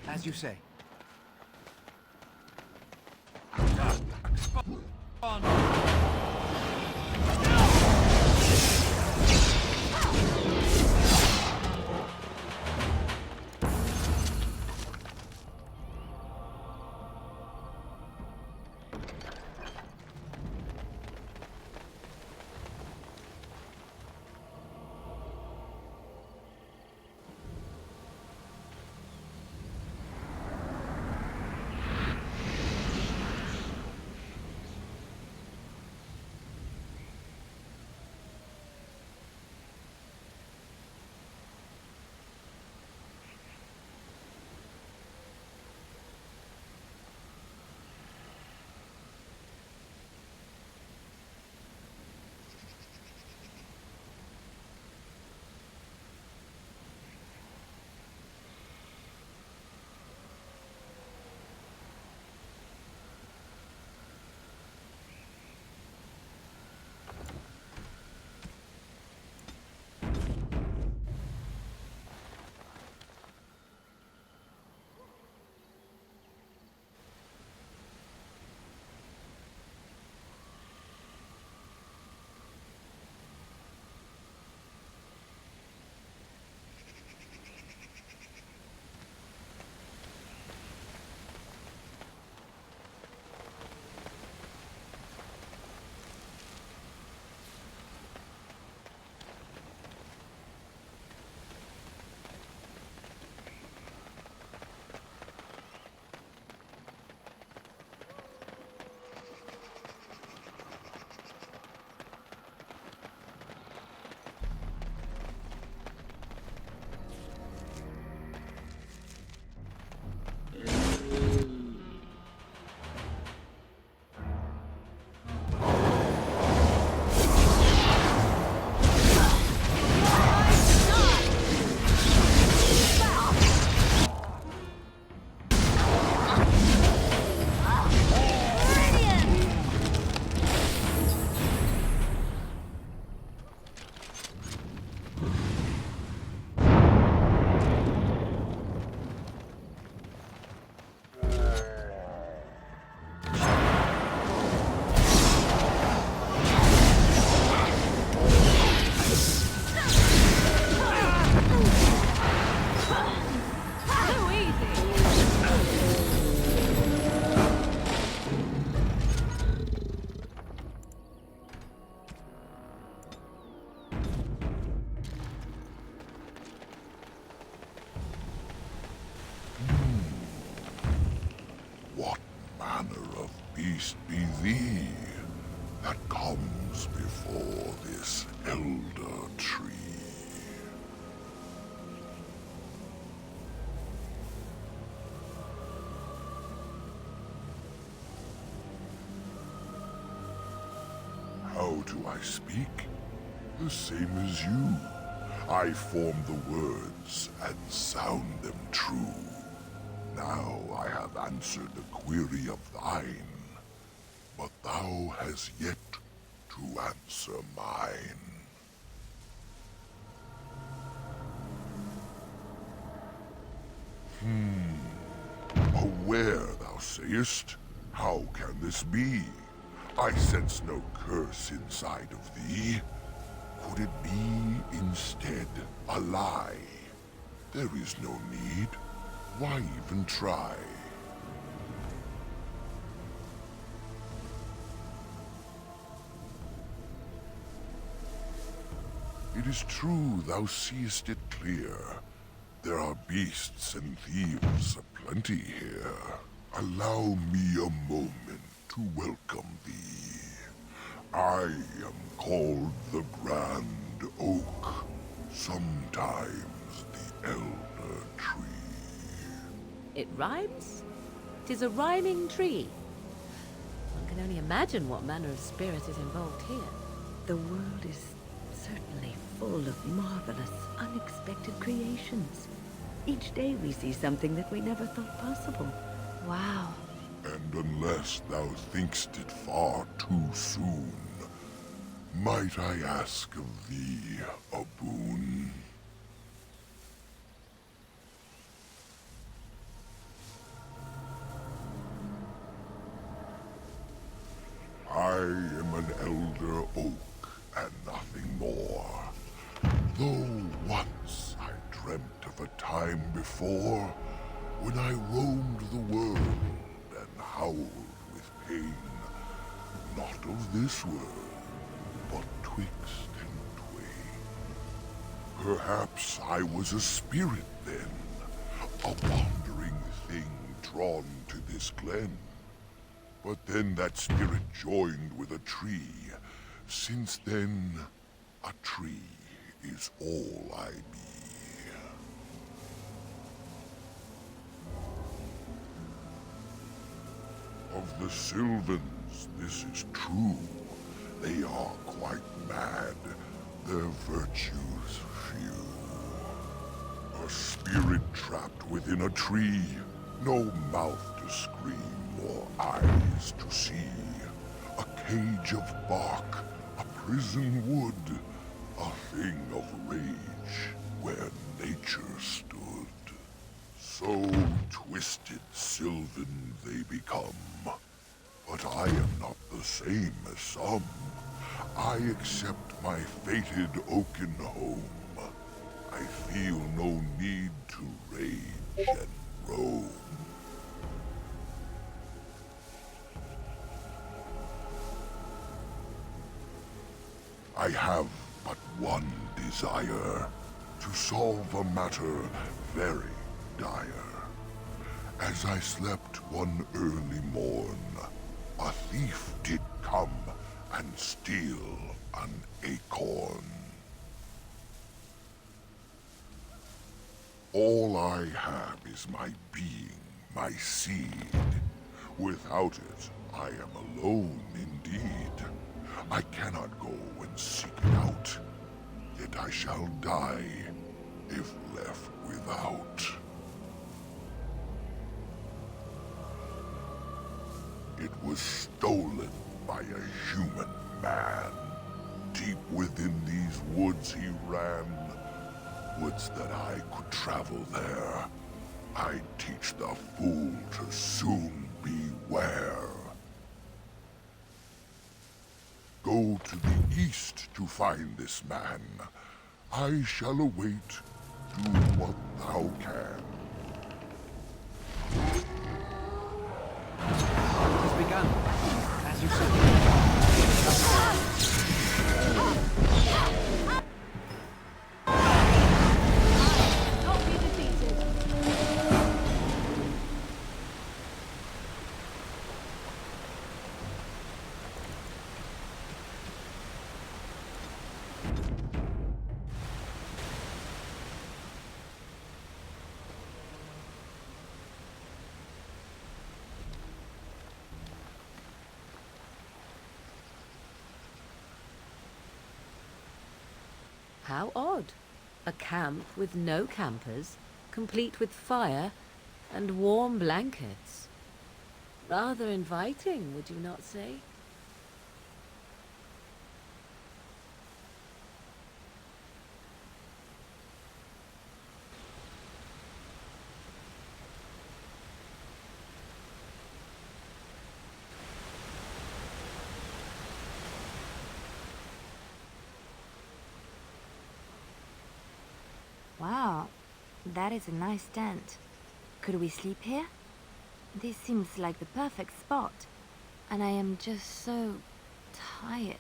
As you say. What manner of beast be thee that comes before this elder tree? How do I speak? The same as you. I form the words and sound them true. Now I have answered the query of thine, but thou hast yet to answer mine. Aware, thou sayest? How can this be? I sense no curse inside of thee. Could it be, instead, a lie? There is no need. Why even try? It is true, thou seest it clear. There are beasts and thieves aplenty here. Allow me a moment to welcome thee. I am called the Grand Oak, Sometimes the elder tree. It rhymes? 'Tis a rhyming tree. One can only imagine what manner of spirit is involved here. The world is certainly full of marvelous, unexpected creations. Each day we see something that we never thought possible. Wow. And unless thou thinkst it far too soon, might I ask of thee a boon? I am an elder oak and nothing more. Though once I dreamt of a time before when I roamed the world and howled with pain, not of this world, but twixt and twain. Perhaps I was a spirit then, a wandering thing drawn to this glen. But then that spirit joined with a tree. Since then, a tree is all I be. Of the Sylvans, this is true. They are quite mad, their virtues few. A spirit trapped within a tree, no mouth to scream or eyes to see. A cage of bark, a prison wood, a thing of rage where nature stood. So twisted Sylvan they become. But I am not the same as some. I accept my fated oaken home. I feel no need to rage and roam. I have but one desire, to solve a matter very dire. As I slept one early morn, a thief did come and steal an acorn. All I have is my being, my seed. Without it, I am alone indeed. I cannot go and seek it out, yet I shall die if left without. It was stolen by a human man. Deep within these woods he ran. Woods that I could travel there. I'd teach the fool to soon beware. Go to the east to find this man. I shall await. Do what thou can. It has begun, as you said. How odd. A camp with no campers, complete with fire and warm blankets. Rather inviting, would you not say? Wow, that is a nice tent. Could we sleep here? This seems like the perfect spot. And I am just so tired.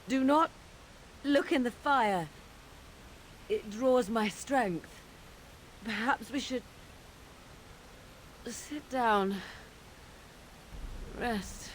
Do not look in the fire. It draws my strength. Perhaps we should sit down. Rest.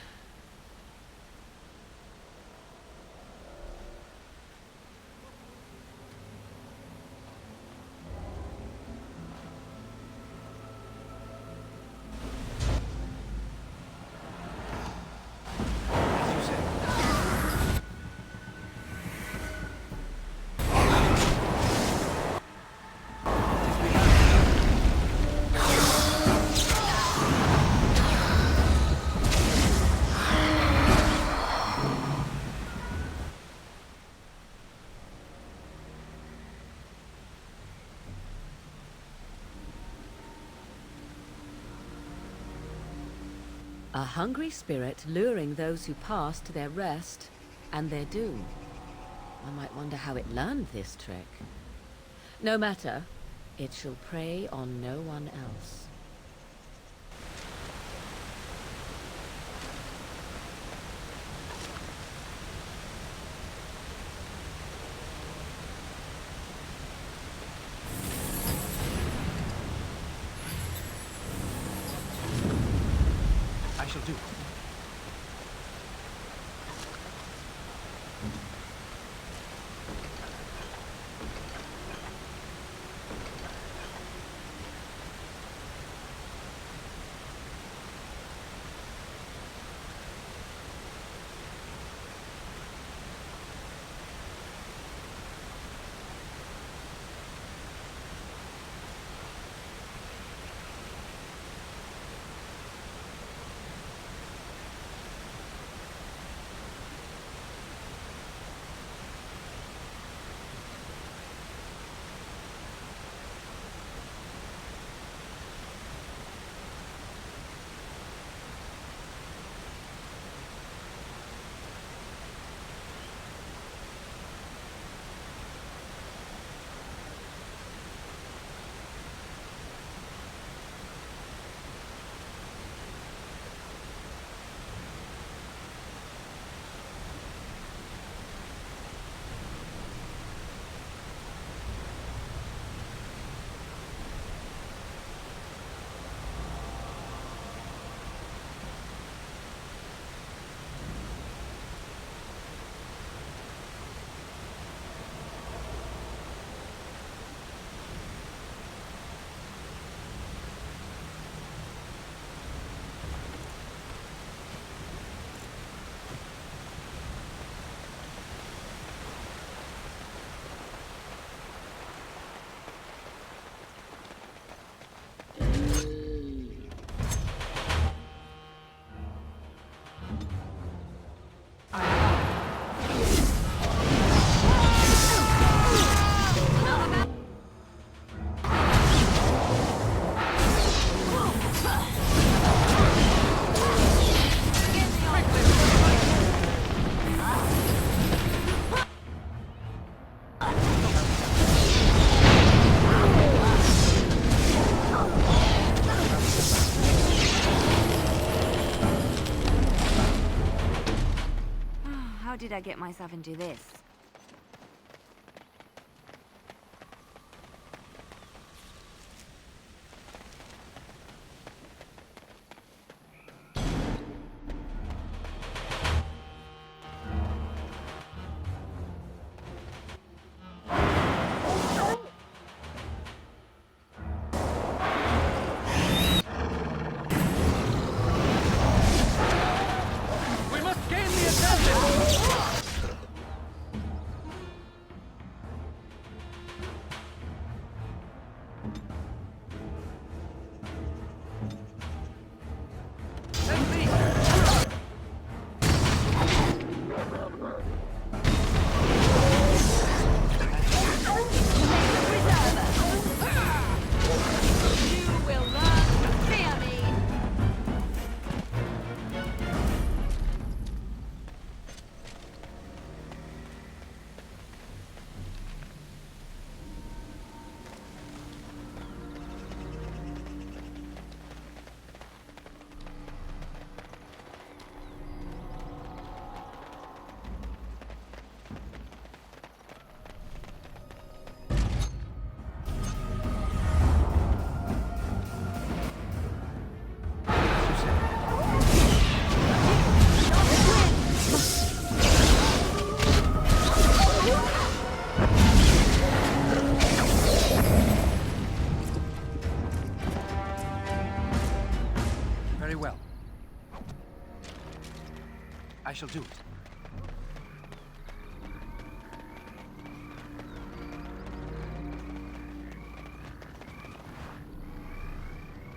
A hungry spirit luring those who pass to their rest and their doom. I might wonder how it learned this trick. No matter, it shall prey on no one else. I shall do. How did I get myself into this? We must gain the advantage! shall do it.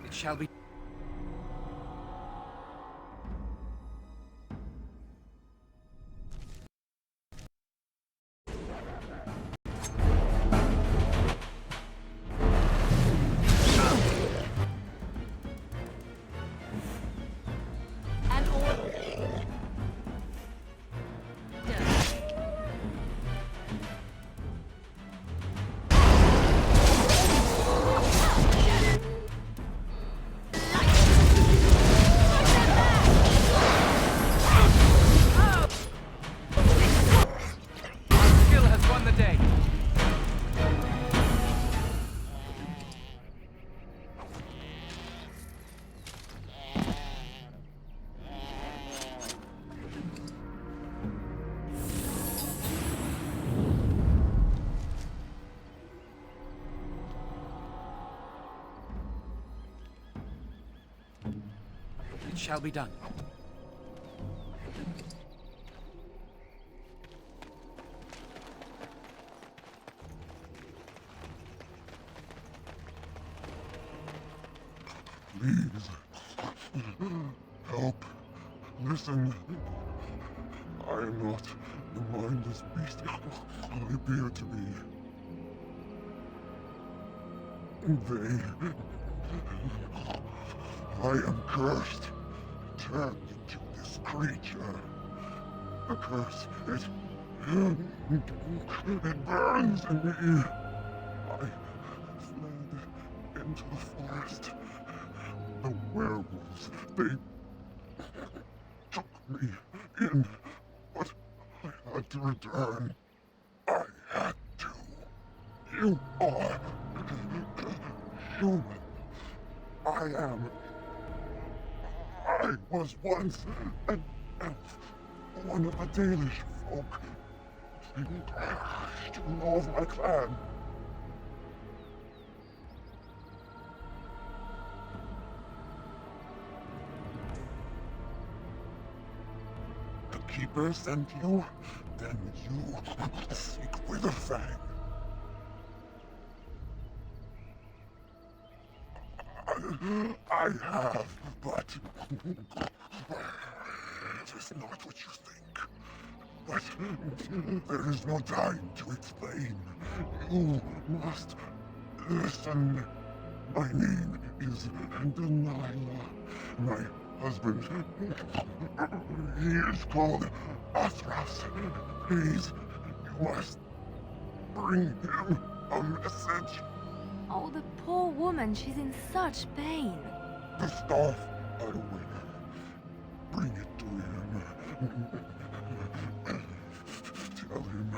It shall be. Skill has won the day. It shall be done. Please. Help. Listen. I am not the mindless beast I appear to be. I am cursed. Turned into this creature. The curse, it burns in me. I fled into the forest. The werewolves, they took me in, but I had to return. I had to. You are human. I was once an elf, one of the Dalish folk. You know of my clan. The Keeper sent you? Then you seek Witherfang. I have, but it is not what you think. But there is no time to explain. You must listen. My name is Dalilah. My husband, he is called Athras. Please, you must bring him a message. Oh, the poor woman, she's in such pain. The staff, I will. Bring it to him. Tell him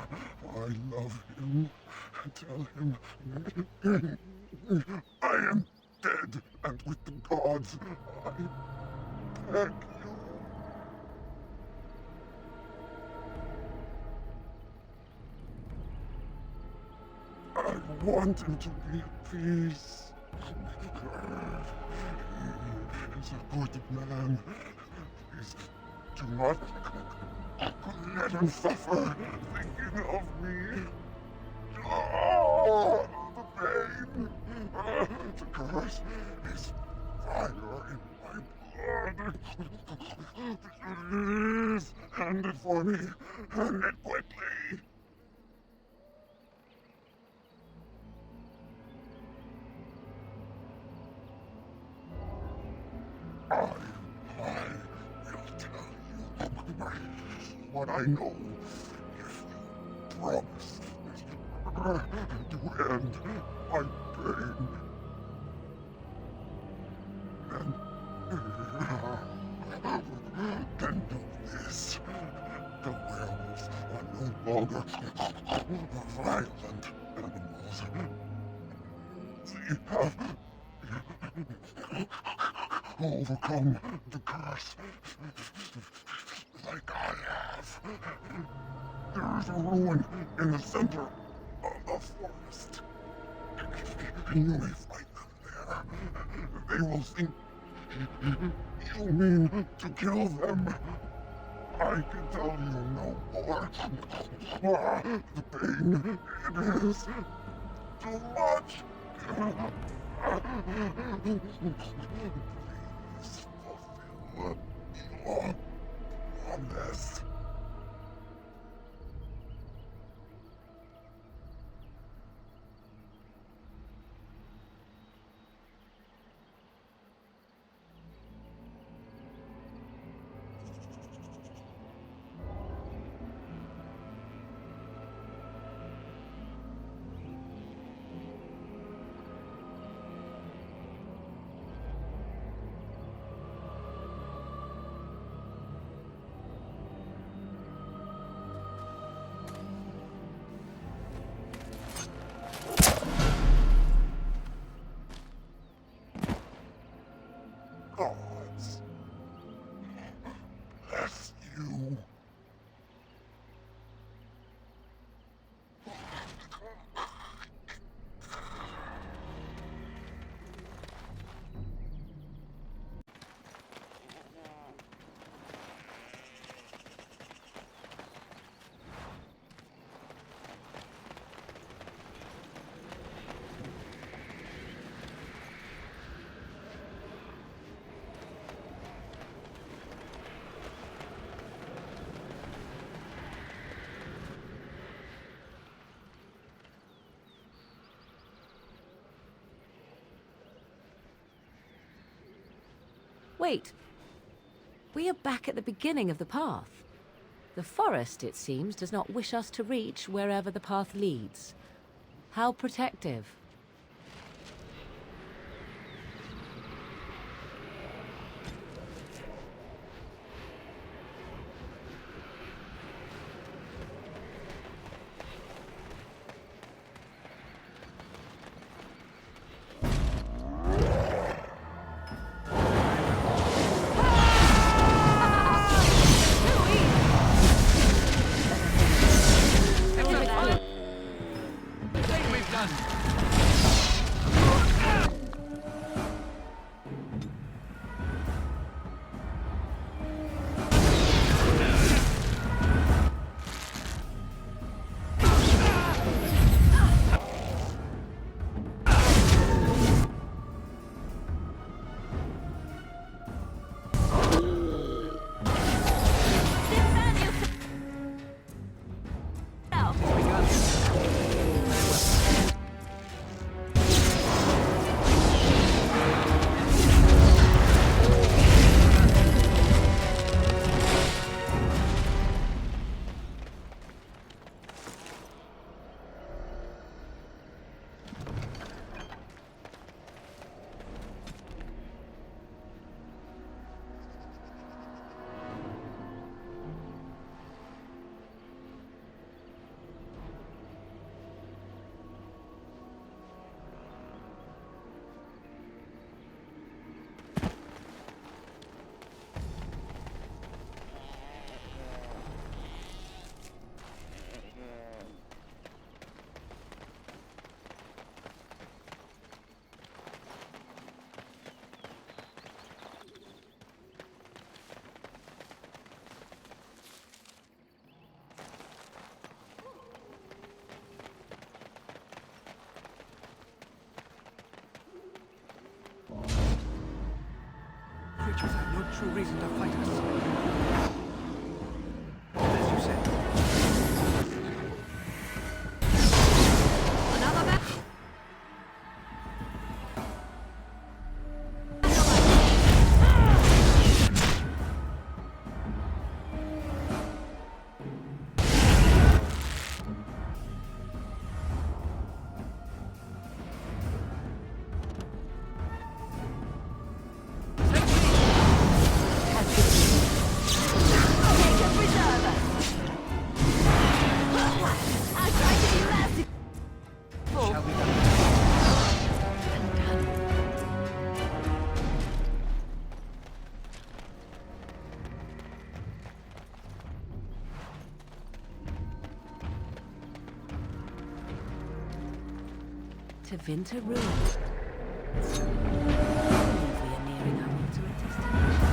I love him. Tell him I am dead and with the gods. I beg you. I want him to be at peace. He is a good man. Please do not let him suffer thinking of me. Oh, the pain. The curse is fire in my blood. Please, hand it for me. Hand it quickly. I will tell you what I know if you promise to end my pain. Then know this. The werewolves are no longer violent animals. They have overcome the curse like I have. There is a ruin in the center of the forest. You may find them there. They will think you mean to kill them. I can tell you no more. The pain, it is too much. Please fulfill your promise. Gods bless you. Wait. We are back at the beginning of the path. The forest, it seems, does not wish us to reach wherever the path leads. How protective. Creatures have no true reason to fight us. As you said. To Vinter Ruin. I believe we are nearing our ultimate destination.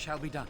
shall be done.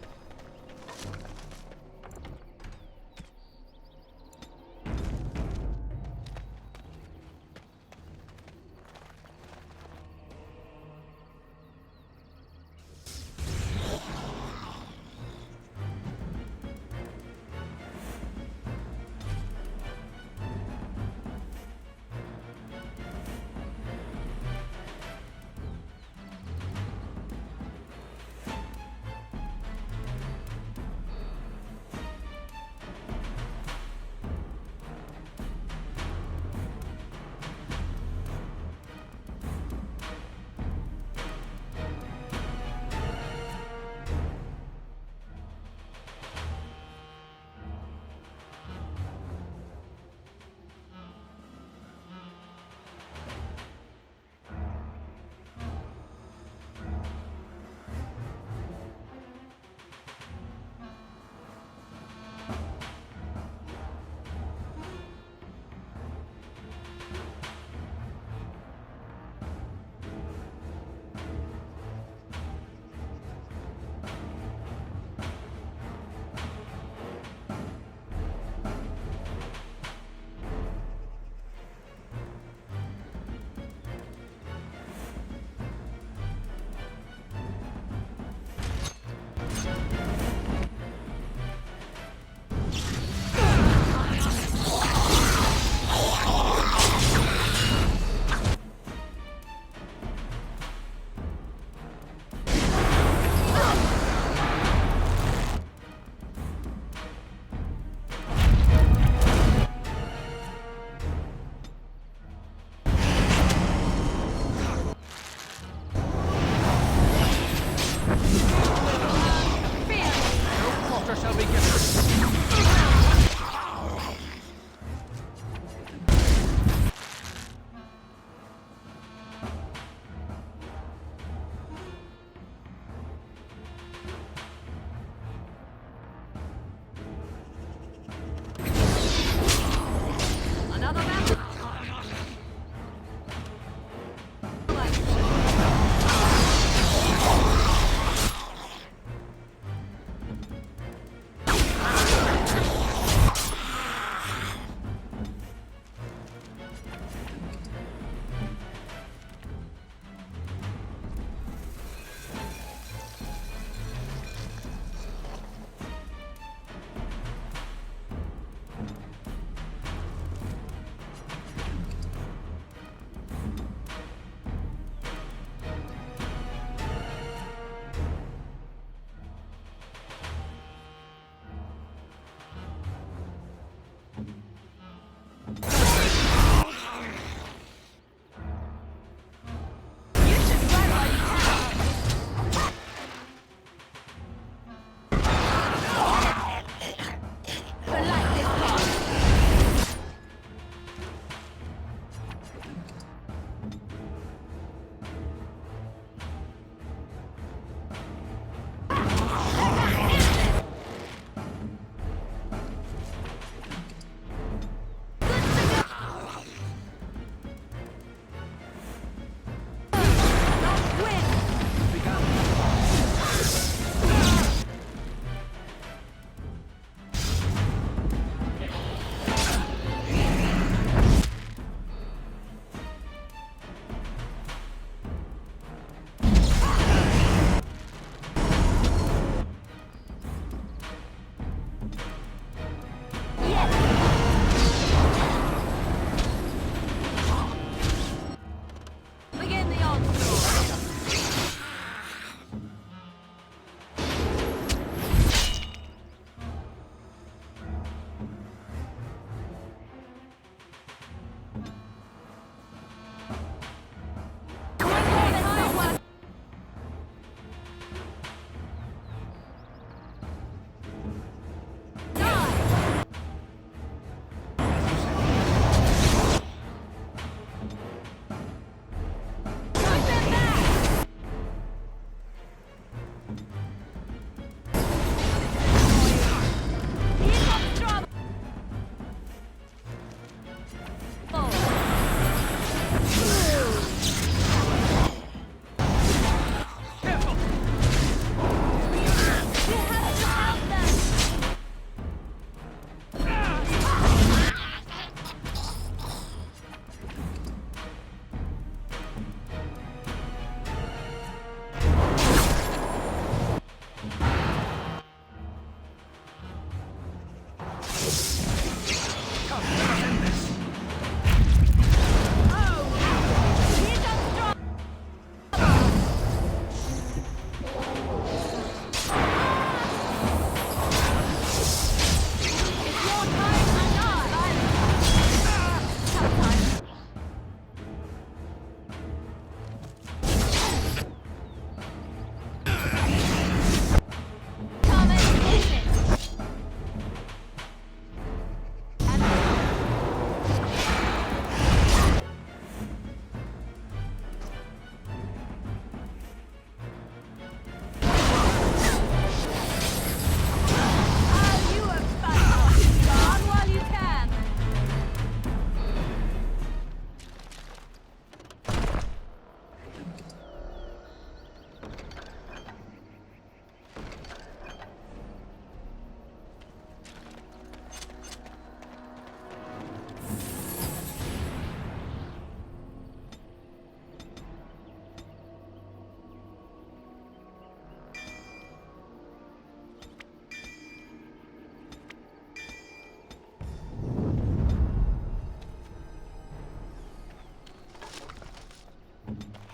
Come, let us end this.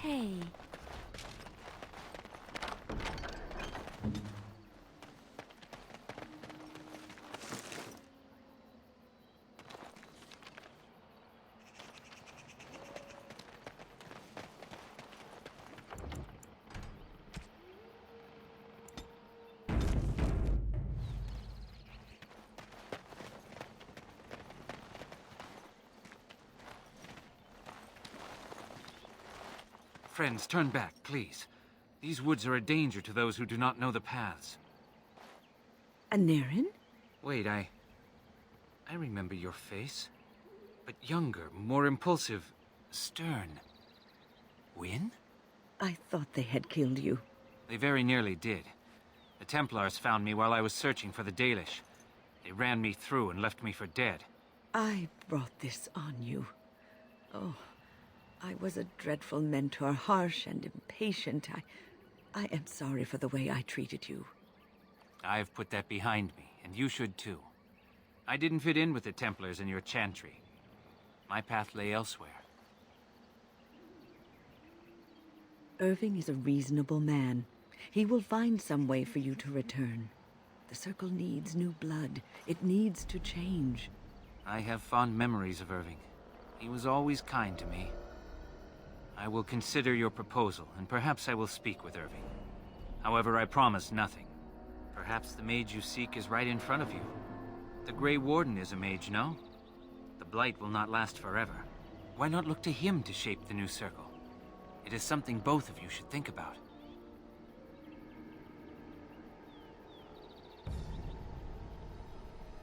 Hey. Friends, turn back, please. These woods are a danger to those who do not know the paths. Anarin? Wait, I remember your face. But younger, more impulsive, stern. Wynne? I thought they had killed you. They very nearly did. The Templars found me while I was searching for the Dalish. They ran me through and left me for dead. I brought this on you. Oh, I was a dreadful mentor, harsh and impatient. I am sorry for the way I treated you. I've put that behind me, and you should too. I didn't fit in with the Templars in your chantry. My path lay elsewhere. Irving is a reasonable man. He will find some way for you to return. The Circle needs new blood. It needs to change. I have fond memories of Irving. He was always kind to me. I will consider your proposal, and perhaps I will speak with Irving. However, I promise nothing. Perhaps the mage you seek is right in front of you. The Grey Warden is a mage, no? The Blight will not last forever. Why not look to him to shape the new circle? It is something both of you should think about.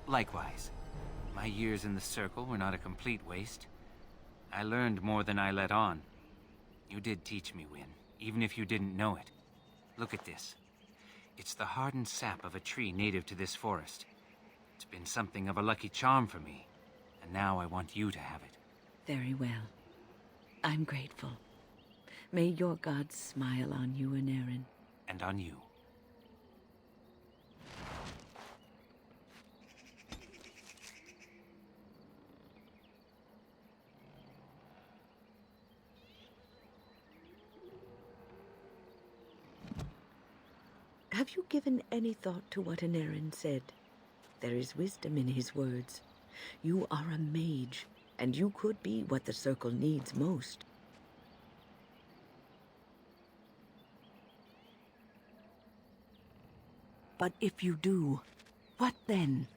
Likewise, my years in the circle were not a complete waste. I learned more than I let on. You did teach me, Wynne, even if you didn't know it. Look at this. It's the hardened sap of a tree native to this forest. It's been something of a lucky charm for me, and now I want you to have it. Very well. I'm grateful. May your gods smile on you, Anarin. And on you. Have you given any thought to what Anarin said? There is wisdom in his words. You are a mage, and you could be what the Circle needs most. But if you do, what then?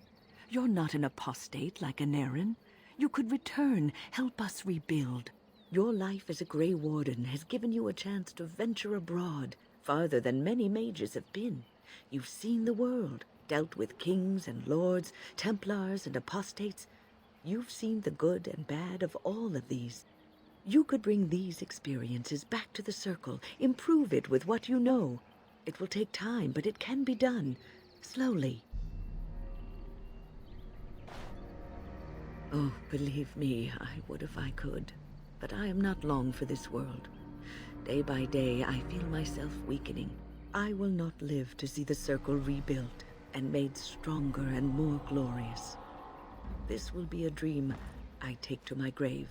You're not an apostate like Anarin. You could return, help us rebuild. Your life as a Grey Warden has given you a chance to venture abroad, farther than many mages have been. You've seen the world, dealt with kings and lords, Templars and apostates. You've seen the good and bad of all of these. You could bring these experiences back to the Circle, improve it with what you know. It will take time, but it can be done, slowly. Oh, believe me, I would if I could. But I am not long for this world. Day by day, I feel myself weakening. I will not live to see the Circle rebuilt and made stronger and more glorious. This will be a dream I take to my grave.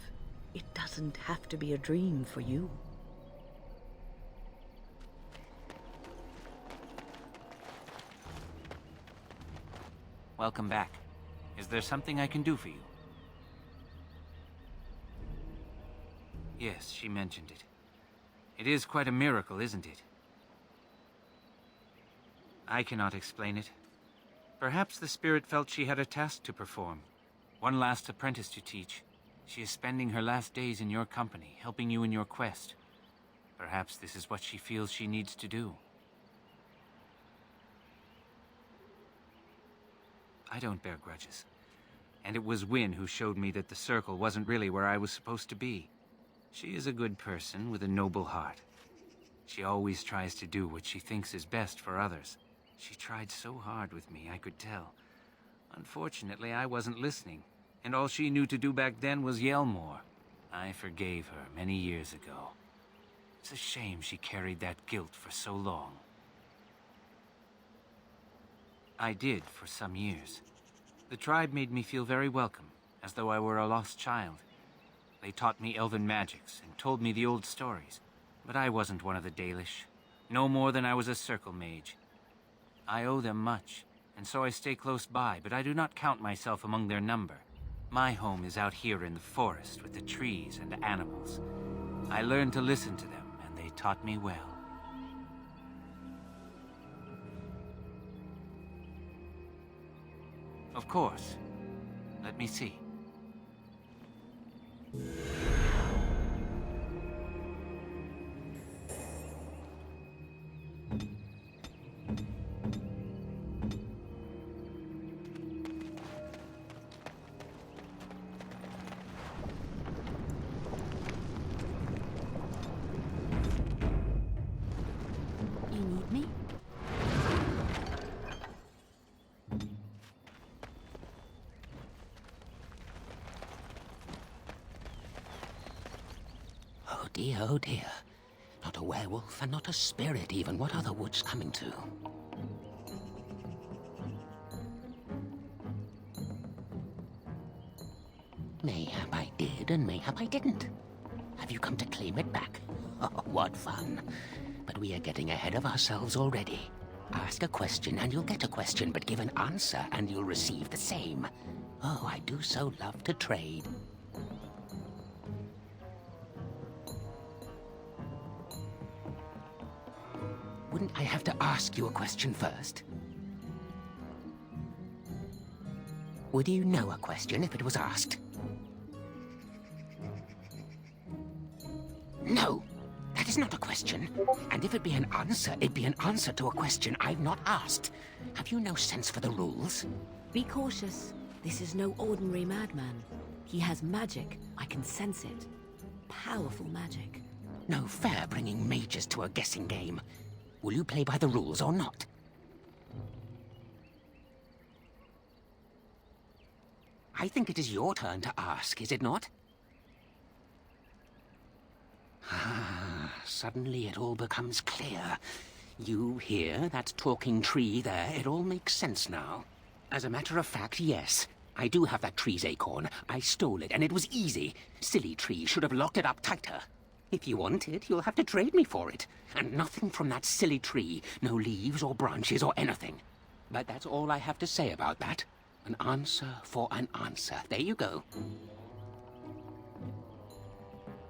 It doesn't have to be a dream for you. Welcome back. Is there something I can do for you? Yes, she mentioned it. It is quite a miracle, isn't it? I cannot explain it. Perhaps the spirit felt she had a task to perform. One last apprentice to teach. She is spending her last days in your company, helping you in your quest. Perhaps this is what she feels she needs to do. I don't bear grudges. And it was Wynne who showed me that the circle wasn't really where I was supposed to be. She is a good person with a noble heart. She always tries to do what she thinks is best for others. She tried so hard with me, I could tell. Unfortunately, I wasn't listening, and all she knew to do back then was yell more. I forgave her many years ago. It's a shame she carried that guilt for so long. I did for some years. The tribe made me feel very welcome, as though I were a lost child. They taught me elven magics and told me the old stories, but I wasn't one of the Dalish, no more than I was a circle mage. I owe them much, and so I stay close by, but I do not count myself among their number. My home is out here in the forest with the trees and animals. I learned to listen to them, and they taught me well. Of course. Let me see. You need me? Oh dear, oh dear. Not a werewolf and not a spirit even. What are the woods coming to? Mayhap I did and mayhap I didn't. Have you come to claim it back? Oh, what fun. But we are getting ahead of ourselves already. Ask a question and you'll get a question, but give an answer and you'll receive the same. Oh, I do so love to trade. Wouldn't I have to ask you a question first? Would you know a question if it was asked? No, that is not a question. And if it be an answer, it'd be an answer to a question I've not asked. Have you no sense for the rules? Be cautious. This is no ordinary madman. He has magic. I can sense it. Powerful magic. No fair bringing mages to a guessing game. Will you play by the rules or not? I think it is your turn to ask, is it not? Ah, suddenly it all becomes clear. You here, that talking tree there, it all makes sense now. As a matter of fact, yes. I do have that tree's acorn. I stole it, and it was easy. Silly tree should have locked it up tighter. If you want it, you'll have to trade me for it. And nothing from that silly tree. No leaves or branches or anything. But that's all I have to say about that. An answer for an answer. There you go.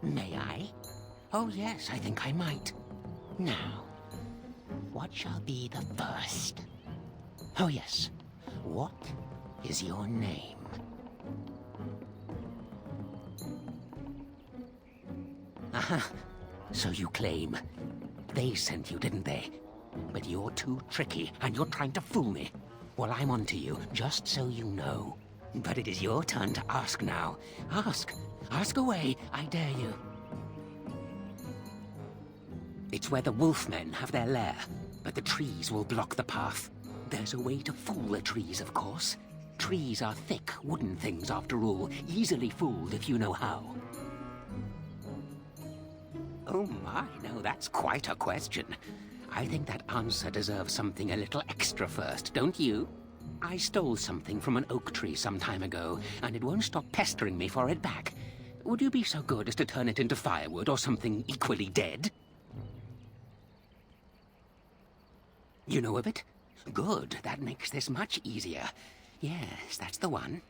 May I? Oh yes, I think I might. Now, what shall be the first? Oh yes, what is your name? Aha, so you claim. They sent you, didn't they? But you're too tricky, and you're trying to fool me. Well, I'm on to you, just so you know. But it is your turn to ask now. Ask. Ask away, I dare you. It's where the wolfmen have their lair, but the trees will block the path. There's a way to fool the trees, of course. Trees are thick, wooden things, after all, easily fooled if you know how. Oh my, no, that's quite a question. I think that answer deserves something a little extra first, don't you? I stole something from an oak tree some time ago, and it won't stop pestering me for it back. Would you be so good as to turn it into firewood or something equally dead? You know of it? Good. That makes this much easier. Yes, that's the one.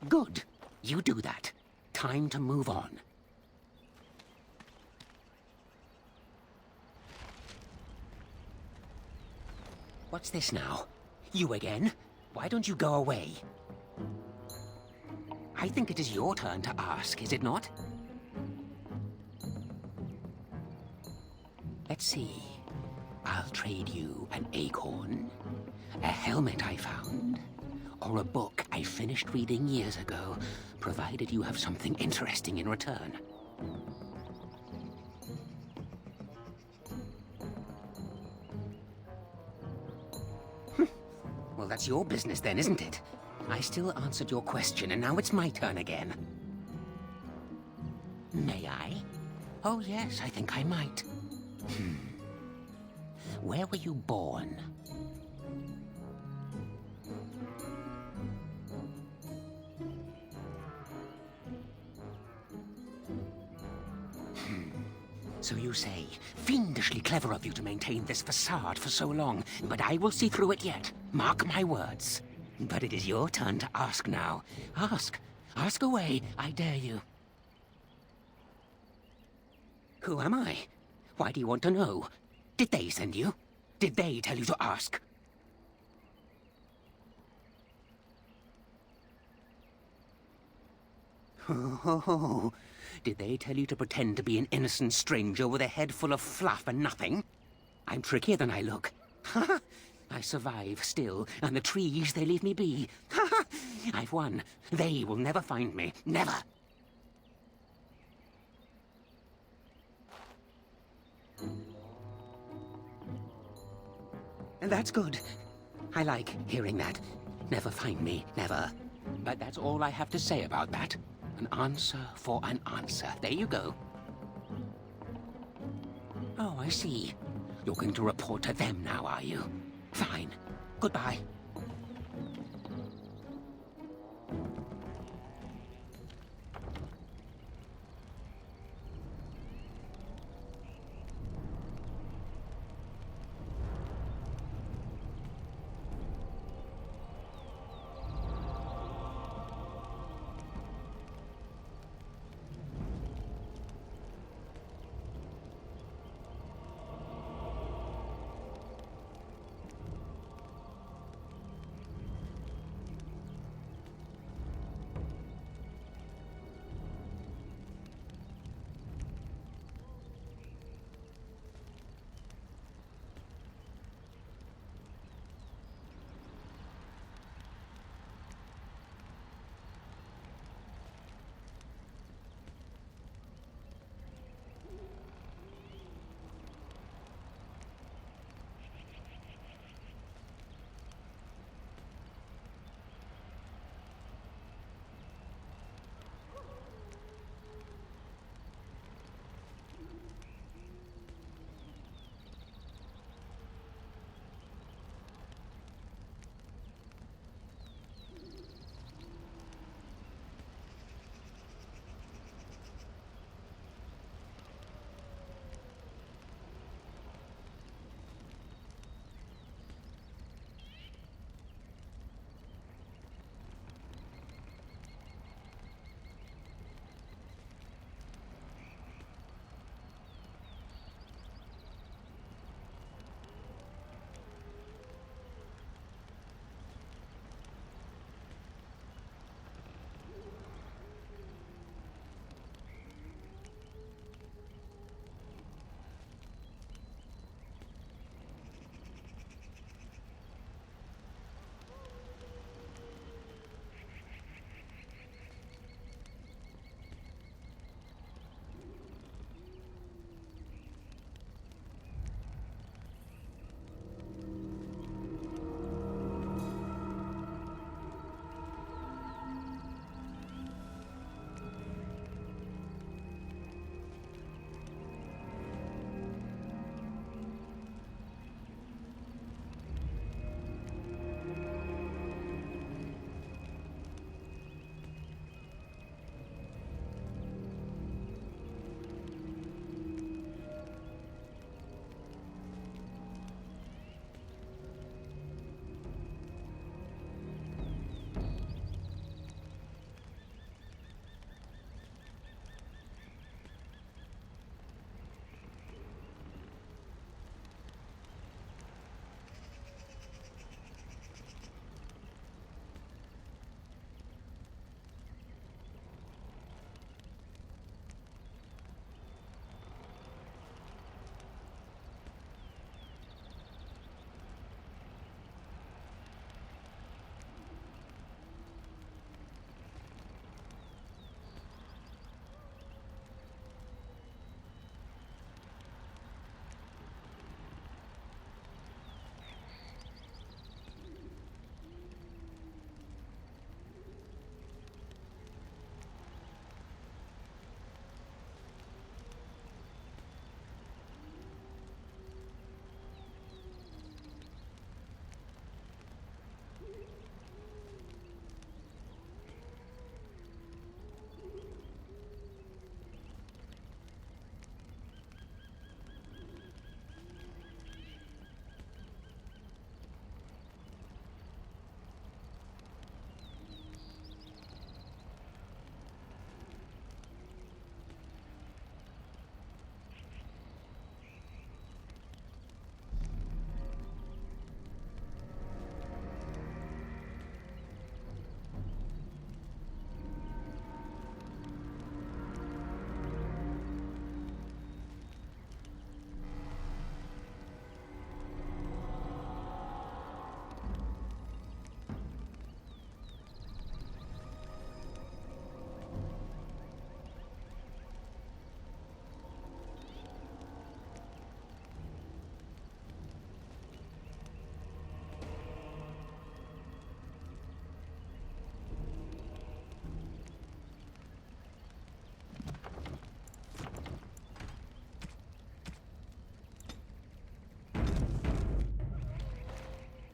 Good. You do that. Time to move on. What's this now? You again? Why don't you go away? I think it is your turn to ask, is it not? Let's see. I'll trade you an acorn, a helmet I found, or a book I finished reading years ago, provided you have something interesting in return. Well, that's your business then, isn't it? I still answered your question, and now it's my turn again. May I? Oh, yes, I think I might. Where were you born? So you say, fiendishly clever of you to maintain this facade for so long, but I will see through it yet. Mark my words. But it is your turn to ask now. Ask. Ask away, I dare you. Who am I? Why do you want to know? Did they send you? Did they tell you to ask? Oh, did they tell you to pretend to be an innocent stranger with a head full of fluff and nothing? I'm trickier than I look. Ha ha! I survive still, and the trees, they leave me be. Ha ha! I've won. They will never find me. Never! And that's good. I like hearing that. Never find me, never. But that's all I have to say about that. An answer for an answer. There you go. Oh, I see. You're going to report to them now, are you? Fine. Goodbye.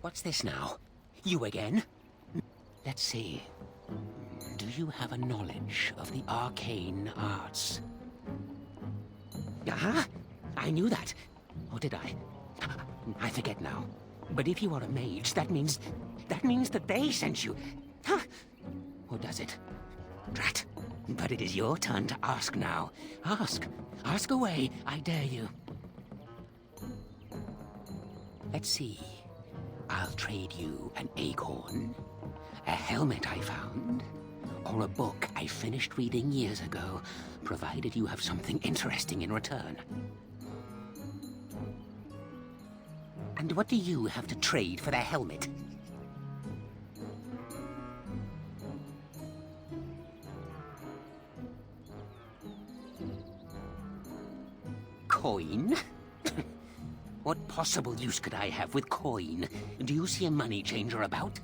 What's this now? You again? Let's see. Do you have a knowledge of the arcane arts? Aha! I knew that. Or did I? I forget now. But if you are a mage, that means that they sent you. Huh? Or does it? Drat. But it is your turn to ask now. Ask. Ask away, I dare you. Let's see. I'll trade you an acorn, a helmet I found, or a book I finished reading years ago, provided you have something interesting in return. And what do you have to trade for the helmet? Coin? What possible use could I have with coin? Do you see a money changer about?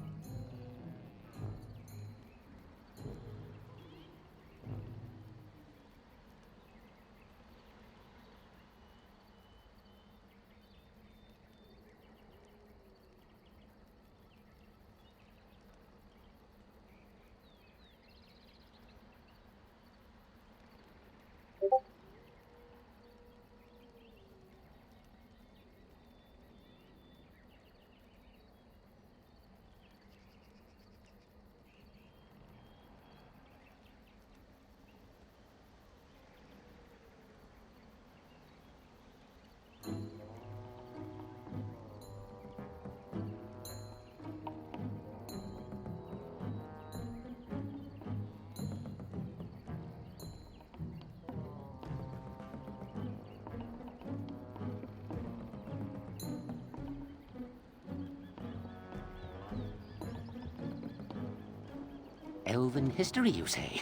Elven history, you say?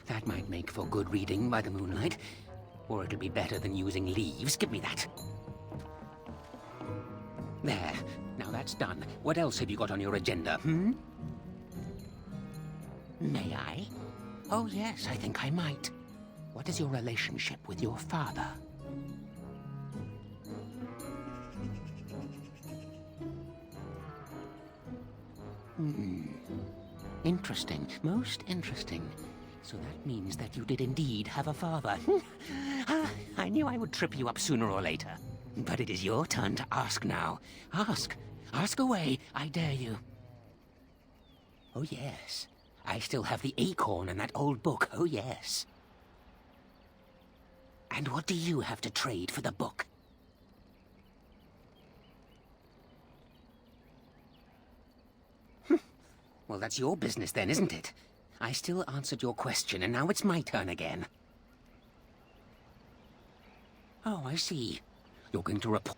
That might make for good reading by the moonlight. Or it'll be better than using leaves. Give me that. There. Now that's done. What else have you got on your agenda, May I? Oh yes, I think I might. What is your relationship with your father? Interesting. Most interesting. So that means that you did indeed have a father. I knew I would trip you up sooner or later. But it is your turn to ask now. Ask. Ask away, I dare you. Oh yes. I still have the acorn and that old book. Oh yes. And what do you have to trade for the book? Well, that's your business then, isn't it? I still answered your question, and now it's my turn again. Oh, I see. You're going to report...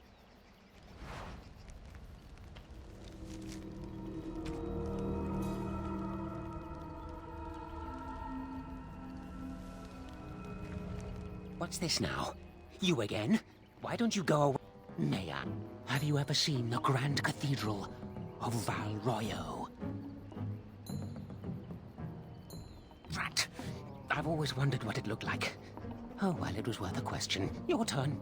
What's this now? You again? Why don't you go away? Naya, have you ever seen the Grand Cathedral of Val Royo? Rat. I've always wondered what it looked like. Oh, well, it was worth a question. Your turn.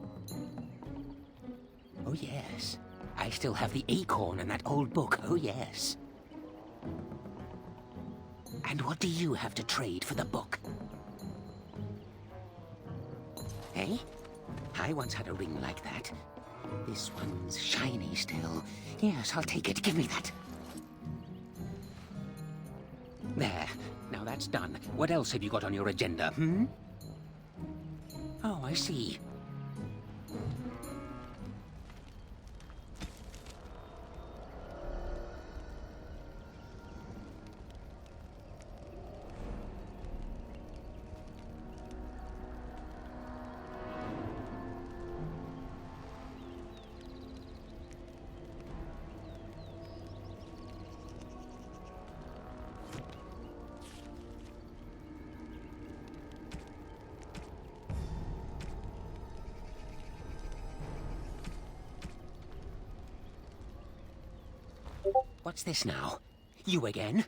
Oh, yes. I still have the acorn and that old book. Oh, yes. And what do you have to trade for the book? Eh? I once had a ring like that. This one's shiny still. Yes, I'll take it. Give me that. There. Now that's done. What else have you got on your agenda, Oh, I see. What's this now? You again?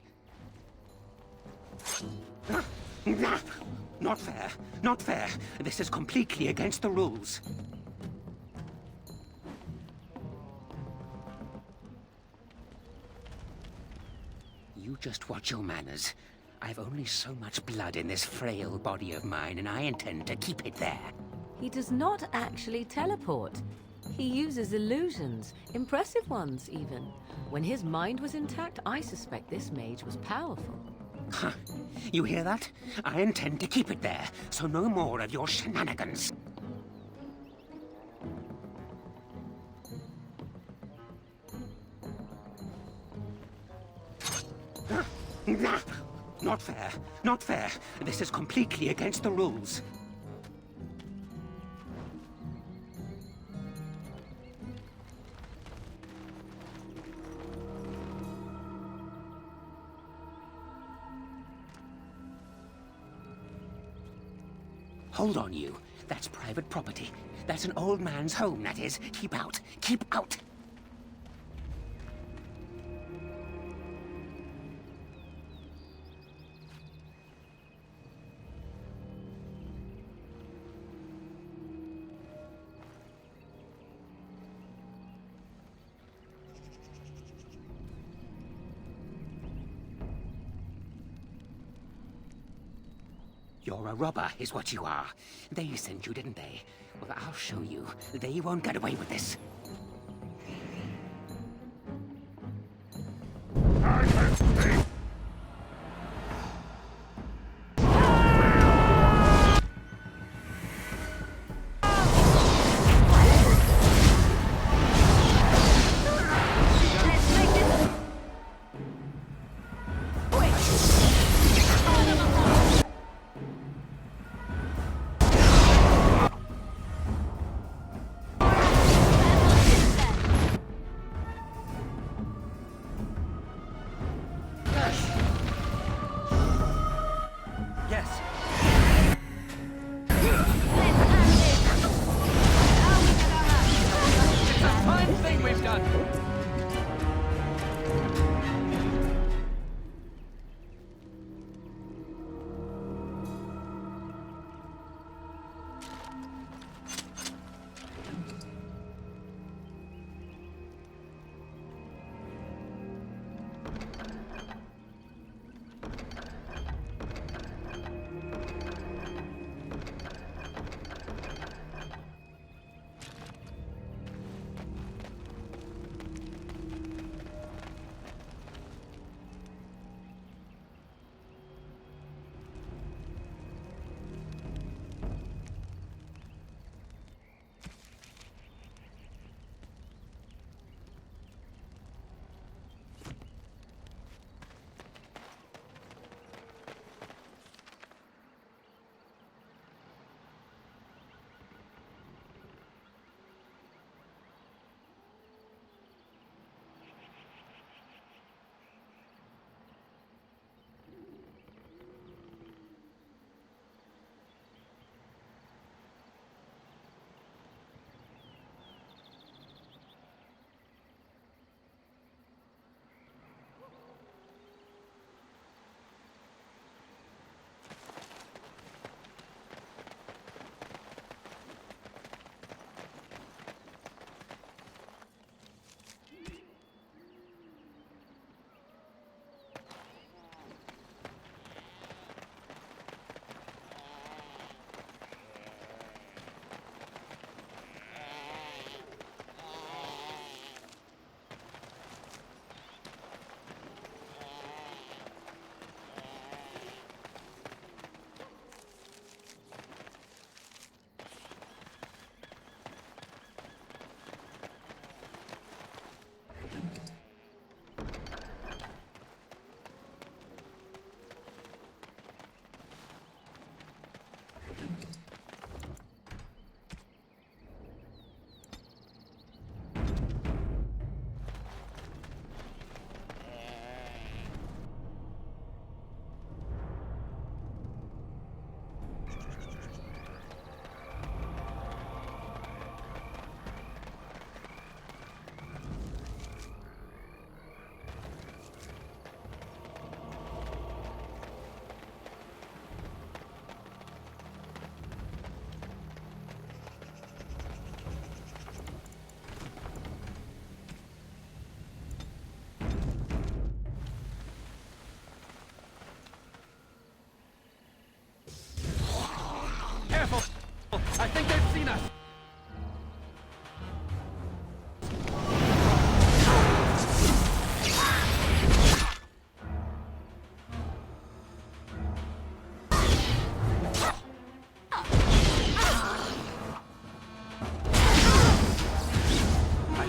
Not fair. Not fair. This is completely against the rules. you just watch your manners. I've only so much blood in this frail body of mine, and I intend to keep it there. He does not actually teleport. He uses illusions, impressive ones even. When his mind was intact, I suspect this mage was powerful. Huh. You hear that? I intend to keep it there, so no more of your shenanigans. Not fair. Not fair. This is completely against the rules. Hold on, you. That's private property. That's an old man's home, that is. Keep out. Keep out! You're a robber, is what you are. They sent you, didn't they? Well, I'll show you. They won't get away with this.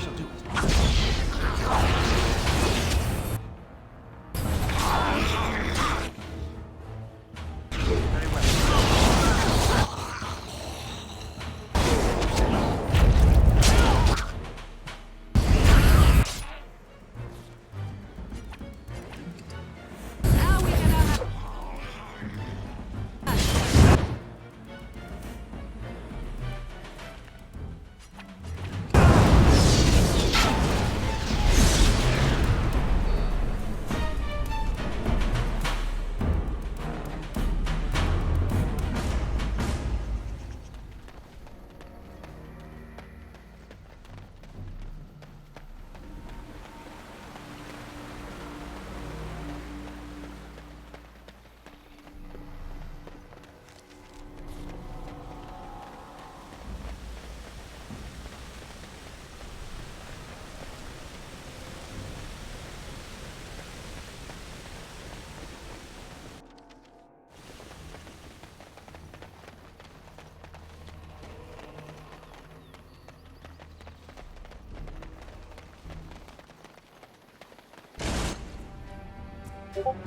shall do it.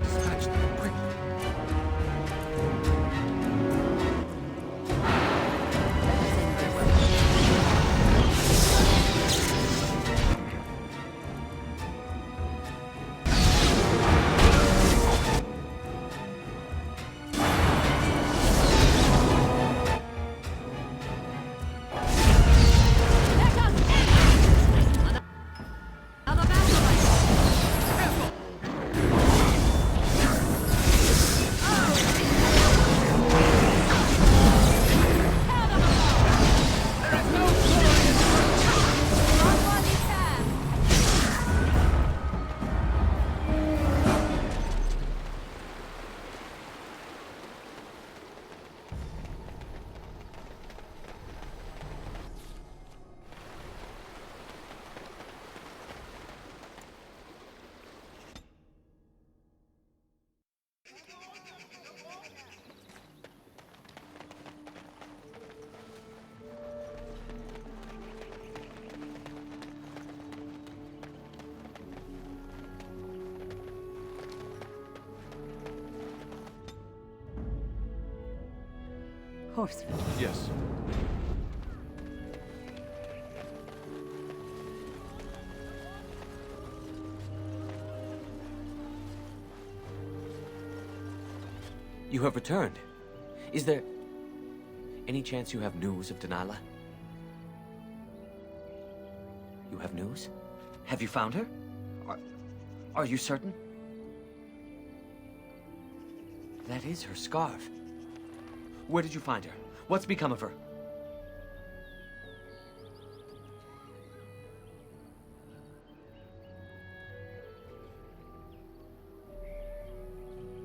Dispatch them quickly. Horseford. Yes. You have returned. Is there any chance you have news of Dalish? You have news? Have you found her? Are you certain? That is her scarf. Where did you find her? What's become of her?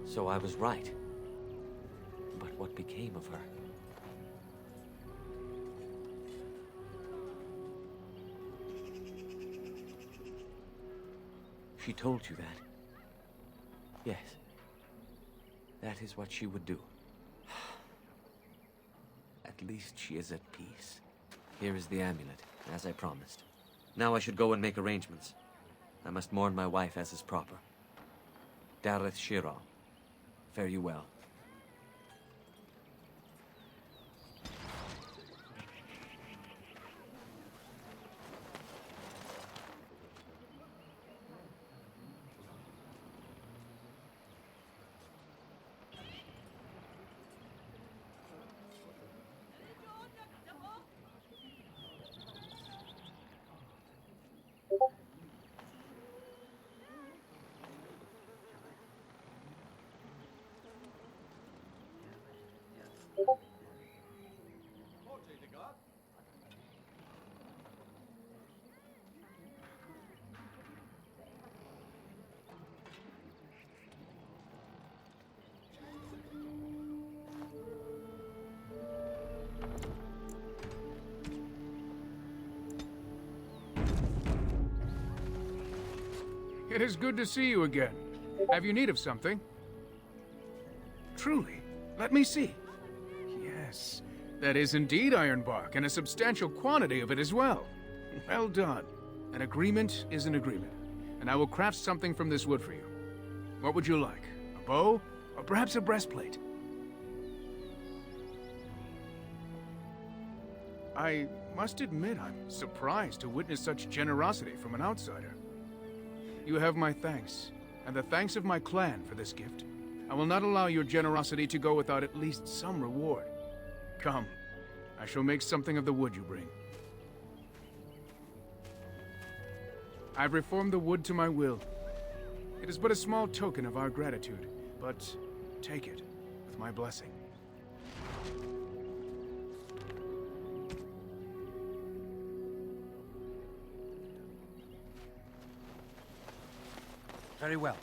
So I was right. But what became of her? She told you that? Yes. That is what she would do. At least she is at peace. Here is the amulet, as I promised. Now I should go and make arrangements. I must mourn my wife as is proper. Dareth Shira, fare you well. It is good to see you again. Have you need of something? Truly? Let me see. Yes, that is indeed ironbark, and a substantial quantity of it as well. Well done. An agreement is an agreement, and I will craft something from this wood for you. What would you like? A bow? Or perhaps a breastplate? I must admit I'm surprised to witness such generosity from an outsider. You have my thanks, and the thanks of my clan for this gift. I will not allow your generosity to go without at least some reward. Come, I shall make something of the wood you bring. I've reformed the wood to my will. It is but a small token of our gratitude, but take it with my blessing. Very well.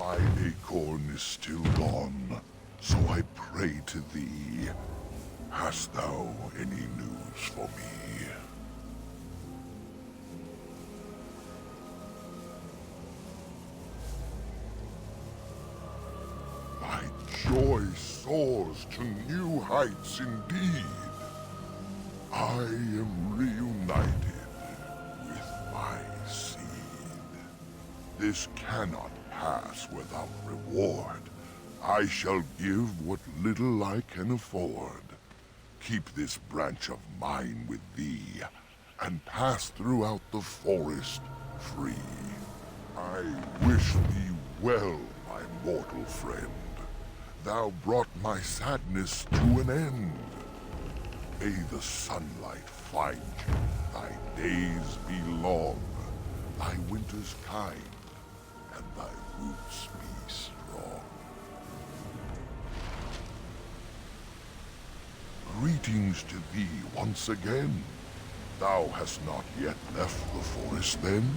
My acorn is still gone, so I pray to thee. Hast thou any news for me? My joy soars to new heights indeed. I am reunited with my seed. This cannot pass without reward. I shall give what little I can afford. Keep this branch of mine with thee, and pass throughout the forest free. I wish thee well, my mortal friend. Thou brought my sadness to an end. May the sunlight find you, thy days be long, thy winters kind, and thy roots be strong. Greetings to thee once again. Thou hast not yet left the forest then?